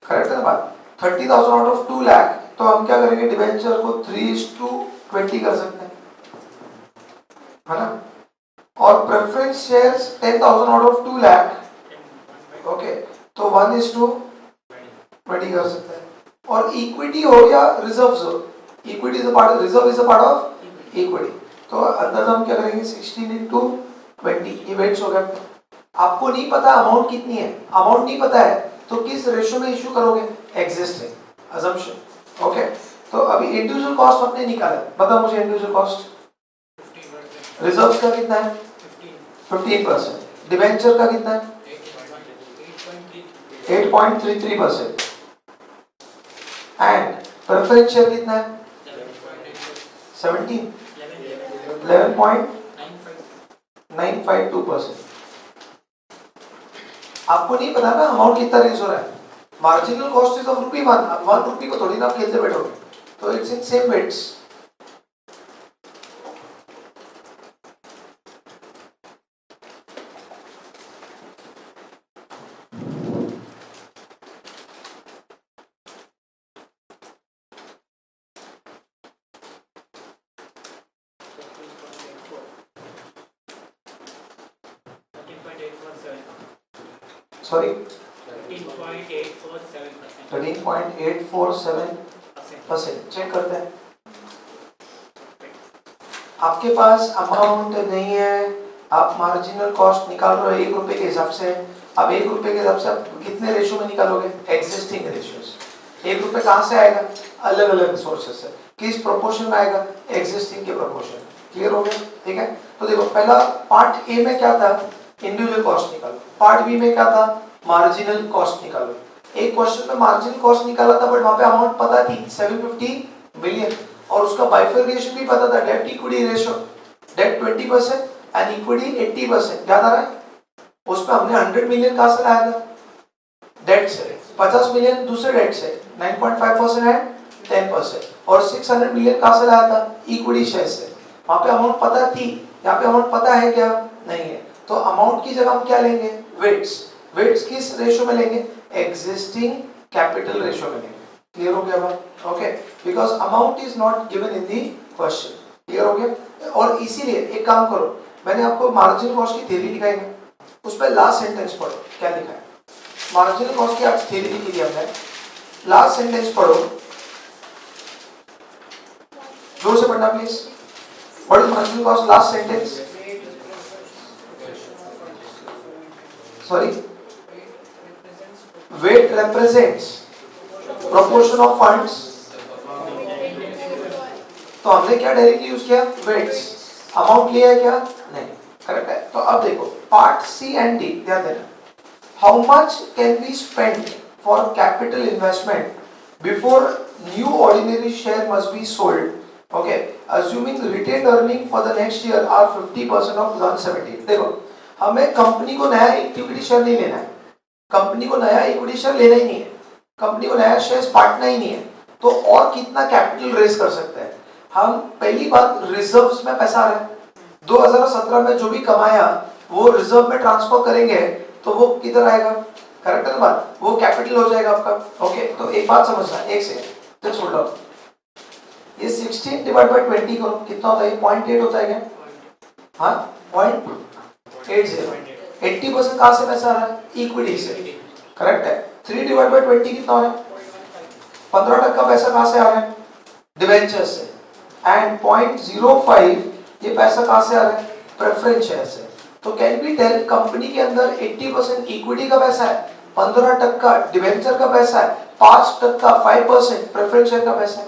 करेक्ट है ना बात, 30,000 आउट ऑफ 2 लाख। तो हम क्या करेंगे, डिबेंचर को 3:20 कर सकते हैं, है ना। और preference shares 10,000 out of 2 lakh, okay, तो 1:20 कर सकते हैं। और इक्विटी हो या रिजर्व्स हो, equity is a part, reserve is a part of equity. तो अंदर हम क्या करेंगे, 16:20, ये वेट्स हो गया। आपको नहीं पता अमाउंट कितनी है, अमाउंट नहीं पता है तो किस रेशियो में इशू करोगे, एग्जिस्टिंग अजम्पशन। ओके, तो अभी इंडिविजुअल कॉस्ट आपने निकाला, बता मुझे इंडिविजुअल कॉस्ट, रिजर्व्स का कितना है, 15%, डिबेंचर का कितना है, 8.33%, एंड प्रेफरेंस शेयर कितना है, 11.952%। आपको नहीं पता ना अमाउंट कितना रेज हो रहा है, मार्जिनल कॉस्ट इज ऑफ ₹1, अब 1 रुपी को थोड़ी ना आप खेलते बैठोगे, तो it's in same weights. Sorry 13.847%। Check करते हैं। आपके पास अमाउंट नहीं है, आप मार्जिनल कॉस्ट निकाल रहे हो 1 रुपए के हिसाब से। अब 1 रुपए के हिसाब से आप कितने रेशियो में निकालोगे? Existing ratios. 1 रुपए कहाँ से आएगा? अलग अलग सोर्सेस से। किस प्रोपोर्शन में आएगा? एग्जिस्टिंग के प्रोपोर्शन। क्लियर हो गया? ठीक है, तो देखो पहला पार्ट ए में क्या था? इंडिविजुअल कॉस्ट निकालो। पार्ट बी में क्या था? मार्जिनल कॉस्ट निकालो। एक क्वेश्चन में मार्जिनल कॉस्ट निकाला था, बट वहां पे अमाउंट पता थी 750 मिलियन, और उसका बाइफरकेशन भी पता था, debt equity ratio, debt 20% and equity 80%। याद आ रहा है? उसमें हमने 100 मिलियन कहां से लाया था? डेट से। 50 मिलियन दूसरे डेट से, 9.5% है 10%, और 600 मिलियन कहां से लाया था? इक्विटी शेयर से। वहां पे अमाउंट पता थी, यहाँ पे अमाउंट पता है क्या? नहीं है। तो अमाउंट की जगह हम क्या लेंगे? वेट्स। वेट्स किस रेशियो में लेंगे? एग्जिस्टिंग कैपिटल रेशियो में लेंगे। क्लियर हो गया बात? Okay, because amount is not given in the question. Clear हो गया? और इसीलिए एक काम करो, मैंने आपको मार्जिनल कॉस्ट की थ्योरी लिखाई है, उस पर लास्ट सेंटेंस पढ़ो क्या लिखा है। मार्जिनल कॉस्ट की आज थ्योरी लिखी थी हमने, लास्ट सेंटेंस पढ़ो, जोर से पढ़ना please. What is marginal cost? Last sentence. Sorry, weight represents proportion of funds। तो हमने क्या डायरेक्टली यूज किया? वेट्स। अमाउंट लिया है क्या? नहीं। करेक्ट है। तो अब देखो पार्ट सी एंड डी, ध्यान देना। How much can be spend for capital investment before new ordinary share must be sold, okay, assuming retain earning for the next year are 50% of 170। देखो हमें कंपनी को नया इक्विटी शेयर नहीं लेना है, company को नया इक्विटी शेयर लेना ही नहीं है, कंपनी को नया शेयर बांटना ही नहीं है, तो और कितना कैपिटल रेज कर सकते हैं हम? पहली बात, रिजर्व्स में पैसा आ रहा है, 2017 में जो भी कमाया वो रिजर्व में ट्रांसफर करेंगे, तो वो किधर आएगा? करेक्ट है बात? वो कैपिटल हो जाएगा आपका। ओके, तो एक बात समझना, एक सेकंड जस्ट होल्ड ऑन। ये 16 डिवाइड बाय 20 करो, कितना होता है? 0.8 होता है क्या? हाँ, 0.80। 80% कहां से पैसा आ रहा है? इक्विटी से। करेक्ट है। 3 डिवाइड बाय 20 कितना हो रहा है? 15% पैसा कहां से आ रहा है? डिवेंचर से। एंड 0.05 ये पैसा कहां से आ रहा है? प्रेफरेंस शेयर से। तो कैन बी टेल कंपनी के अंदर 80% इक्विटी का पैसा है, 15% डिवेंचर का पैसा है, 5% 5% प्रेफरेंस शेयर का पैसा है।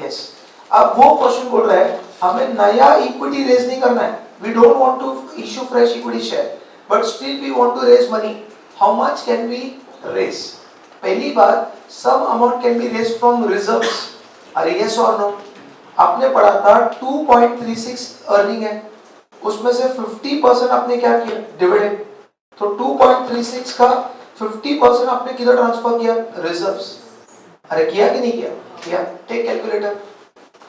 यस। अब वो क्वेश्चन बोल रहा है हमें नया इक्विटी रेज नहीं करना है, we don't want to issue fresh equity share, but still we want to raise money. How much can we raise? पहली बात, some amount can be raised from reserves. अरे yes or no? आपने पढ़ा था 2.36 earning है, उसमें से 50% आपने क्या किया? डिविडेंड। तो 2.36 का 50% आपने किधर ट्रांसफर किया? रिजर्व्स। अरे किया कि नहीं किया? किया। Take calculator,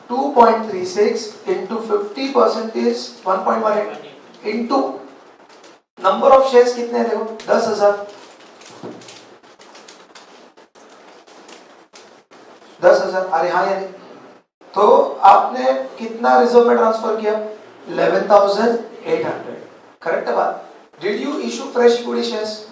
2.36 into 50% is 1.18 into number of shares कितने हैं? देखो 10,000। 10,000। अरे हाँ यार, तो आपने कितना रिजर्व में ट्रांसफर किया? 11,800। करेक्ट है बात? Did you issue fresh equity shares?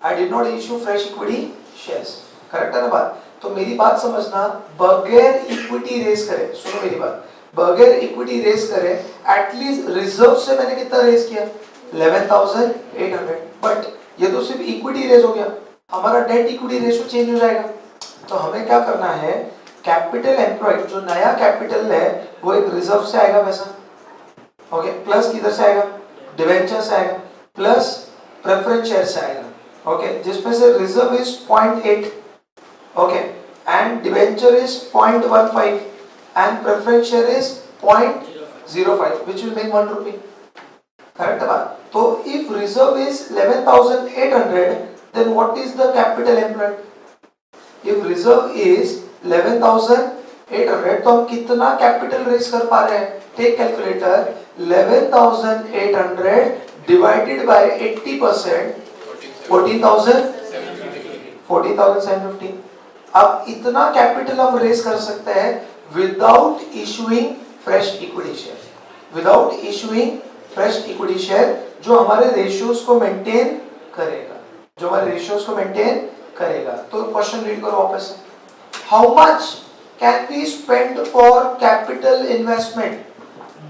I did not issue fresh equity shares. Correct है ना बात? तो मेरी बात समझना, बगैर इक्विटी रेस करे, सुनो मेरी बात, बगैर इक्विटी रेस करे, एटलीस्ट रिजर्व से मैंने कितना रेस किया? 11,800। बट ये तो सिर्फ इक्विटी रेस हो गया, हमारा डेट इक्विटी रेशियो चेंज हो जाएगा। तो हमें क्या करना है? कैपिटल एम्प्लॉयड, जो नया कैपिटल है वो एक रिजर्व से आएगा पैसा, ओके, प्लस किधर से आएगा? डिवेंचर से आएगा, प्लस प्रेफरेंस शेयर से आएगा, ओके, जिसमें से reserve is 0.8, okay, and debenture is 0.15 and preference share is 0.05 which will make 1 rupee. Correct बात? तो if reserve is 11,800 then what is the capital employed? If reserve is 11,800 तो हम कितना capital raise कर पा रहे हैं? Take calculator, 11,800 divided by 80%, 14,750। अब इतना कैपिटल हम रेज कर सकते हैं without issuing fresh equity share, without issuing fresh equity share, जो हमारे रेशियोज को मेंटेन करेगा, जो हमारे रेशियोज को मेंटेन करेगा। तो क्वेश्चन रीड करो वापस। How much can be spend for capital investment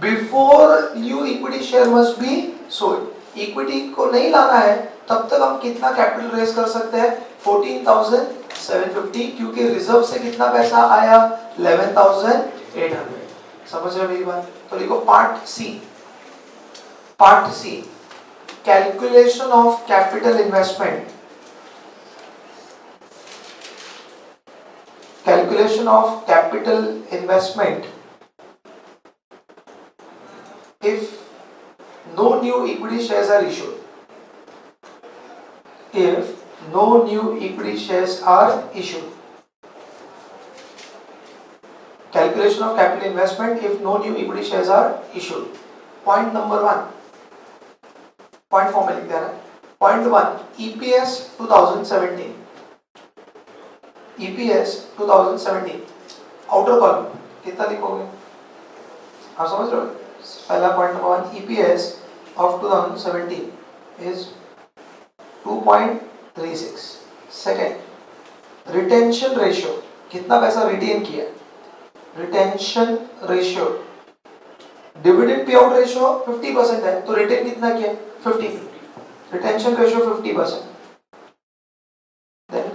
before new equity share must be sold? Equity को नहीं लाना है तब तक हम कितना कैपिटल रेज कर सकते हैं? 14,750, क्योंकि रिजर्व से कितना पैसा आया? 11,800। समझ रहे हो मेरी बात? तो लिखो part C, part C, calculation of capital investment, calculation of capital investment if no new equity shares are issued. If no new equity shares are issued. Calculation of capital investment if no new equity shares are issued. Point number 1. Point form में लिख देना. Point 1. EPS 2017. EPS 2017 outer column कितना लिखोगे? आप समझ रहे हो? पहला point number 1, EPS of 2017 is 2.36। Second, retention ratio, कितना पैसा रिटेन किया? Retention ratio, dividend pay out ratio 50% है, तो रिटेन कितना किया? 50। Retention ratio 50%। देन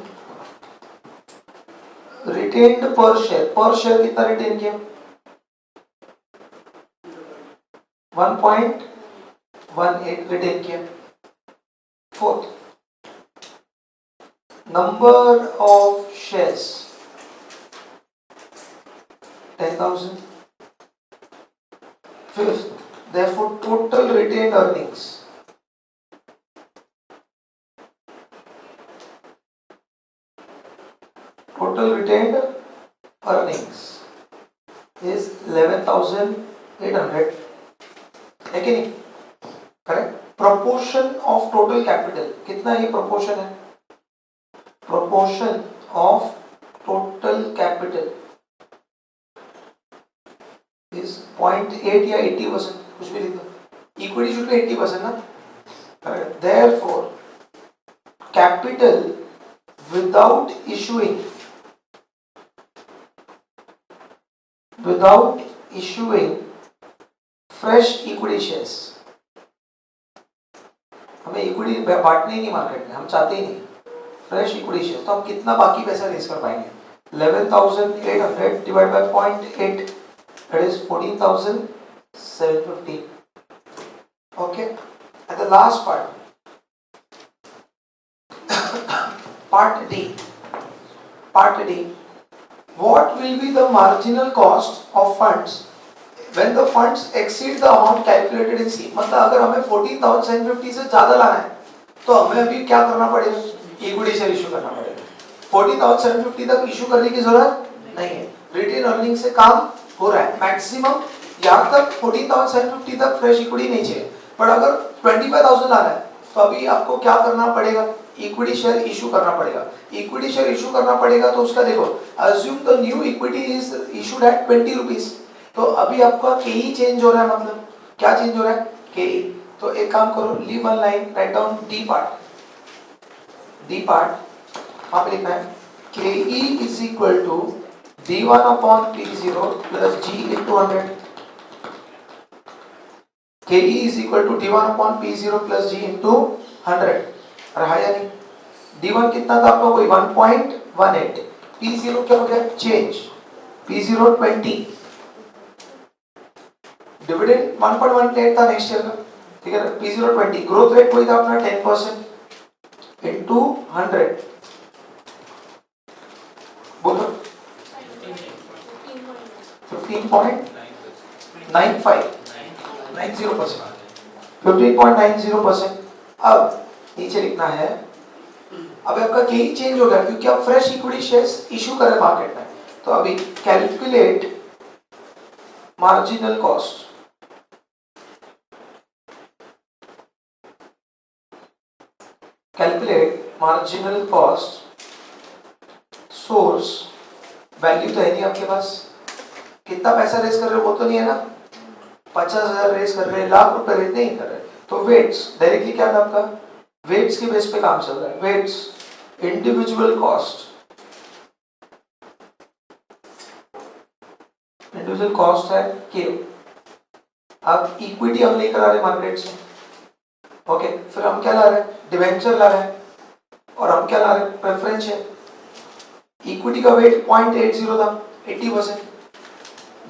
रिटेन्ड पर शेयर कितना रिटेन किया? 1.18 रिटेन किया। Fourth, number of shares 10,000। Fifth, therefore total retained earnings is 11,800, है कि नहीं? Correct. Proportion of total capital कितना? ये प्रोपोर्शन है, proportion of total capital is 0.8 या 80%, कुछ भी लिख दो। इक्विटी शुड बी 80% ना? Correct. Therefore capital without issuing fresh equity shares, हमें इक्विटी बांटनी नहीं मार्केट में, हम चाहते ही नहीं फ्रेश इक्विटी शेयर, तो हम कितना बाकी पैसा रेज कर पाएंगे? 11,800 divide by 0.8 that is 14,750. Okay, and the last part, part D. What will be the marginal cost of funds when the funds exceed the amount calculated in C? मतलब अगर हमें 14,750 से ज्यादा लाना है तो हमें अभी क्या करना पड़ेगा? इक्विटी शेयर इशू करना पड़ेगा। 14,750 तक इशू करने की जरूरत नहीं है, रिटेन अर्निंग से काम हो रहा है। मैक्सिमम यहाँ तक 14,750 तक फ्रेश इक्विटी नहीं चाहिए, पर अगर 25,000 लाना है तो अभी आपको क्या करना पड़ेगा? इक्विटी शेयर इशू करना पड़ेगा। इक्विटी शेयर इशू करना पड़ेगा तो उसका देखो, assume the new equity is issued at 20 rupees, तो अभी आपका केई चेंज हो रहा है। मतलब क्या चेंज हो रहा है? केई। तो एक काम करो, leave one line, write down D part वहां पे लिखना है Ke is equal to D1 upon P0 plus G into 100. KE is equal to D1 upon P0 plus G into 100. रहा या नहीं? D1 कितना था आपका? कोई 1.18। P0 क्या हो गया? चेंज। P0 20। डिविडेंड 1.18 था नेक्स्ट ईयर का, ठीक है ना? P0 20। ग्रोथ रेट कोई था अपना 10% into 100। बोलो 15.90%। अब नीचे लिखना है अब आपका KE चेंज हो गया क्योंकि आप फ्रेश इक्विटी शेयर्स इशू कर रहे मार्केट में। तो अभी calculate marginal cost, calculate marginal cost, source value तो है नहीं आपके पास, कितना पैसा रेस कर रहे हो वो तो नहीं है ना, 50,000 रेस कर रहे हैं, लाख रुपए रेस नहीं कर रहे। तो वेट्स डायरेक्टली क्या था आपका, वेट्स के बेस पे काम चल रहा है। Weights individual cost, individual cost है के। अब इक्विटी हम नहीं करा रहे मार्केट से, ओके, फिर हम क्या ला रहे हैं, डिवेंचर ला रहे हैं, और हम क्या ला रहे हैं, प्रेफरेंस है। इक्विटी का वेट 0.80 था, 80%,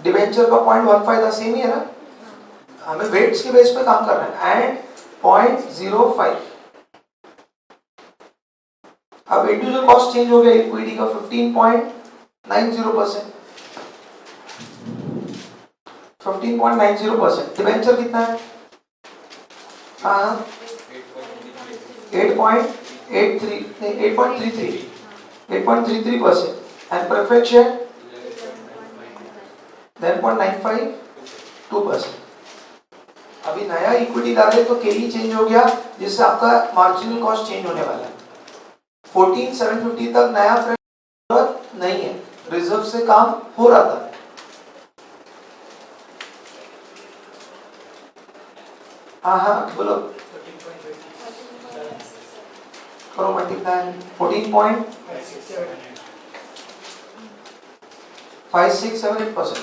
डिवेंचर का 0.15 था, सेम ही है ना, हमें वेट्स के बेस पे काम करना है, एंड 0.05। अब इंडिविजुअल कॉस्ट चेंज हो गया, इक्विटी का 15.90%, 15.90%, डिवेंचर कितना है, हाँ 8.33%, एंड प्रेफरेंस शेयर 10.952%। अभी नया इक्विटी डाले तो केई चेंज हो गया, जिससे आपका मार्जिनल कॉस्ट चेंज होने वाला है। 14,750 तक नया फ्रेश नहीं है, रिजर्व से काम हो रहा था। हाँ बोलो, करो मल्टीप्लाई, 14.5678%।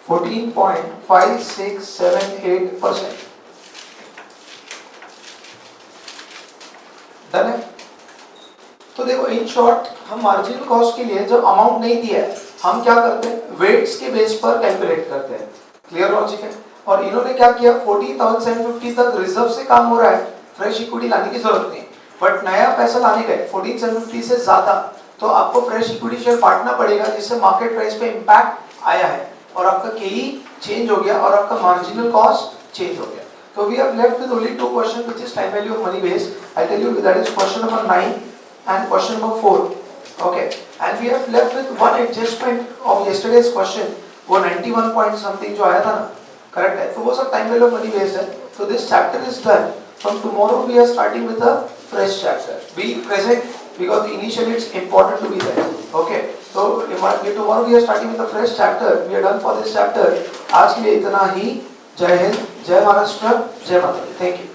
14.5678%। डन है। तो देखो इन शॉर्ट, हम मार्जिनल कॉस्ट के लिए जब अमाउंट नहीं दिया है, हम क्या करते हैं, वेट्स के बेस पर कैलकुलेट करते हैं। क्लियर लॉजिक है। और इन्होंने क्या किया, 14,750 तक रिजर्व से काम हो रहा है, फ्रेश इक्विटी लाने की जरूरत नहीं, बट नया पैसा लाने गए 14,750 से ज्यादा, तो आपको फ्रेश इक्विटी शेयर बांटना पड़ेगा, जिससे मार्केट प्राइस पे इंपैक्ट आया है, और आपका केई चेंज हो गया, और आपका मार्जिनल कॉस्ट चेंज हो गया। So we have left with only two questions, which is time value of money based. I tell you that is question number 9 and question number 4. Okay, and we have left with one adjustment of yesterday's question. वो 91 point something जो आया था ना, correct है। तो वो सब time value of money based है। So this chapter is done. From tomorrow we are starting with a fresh chapter. Be present because initially it's important to be there. Okay. So tomorrow we are starting with a fresh chapter. We are done for this chapter. आज के लिए इतना ही। जय हिंद, जय महाराष्ट्र, जय माता दी। Thank you.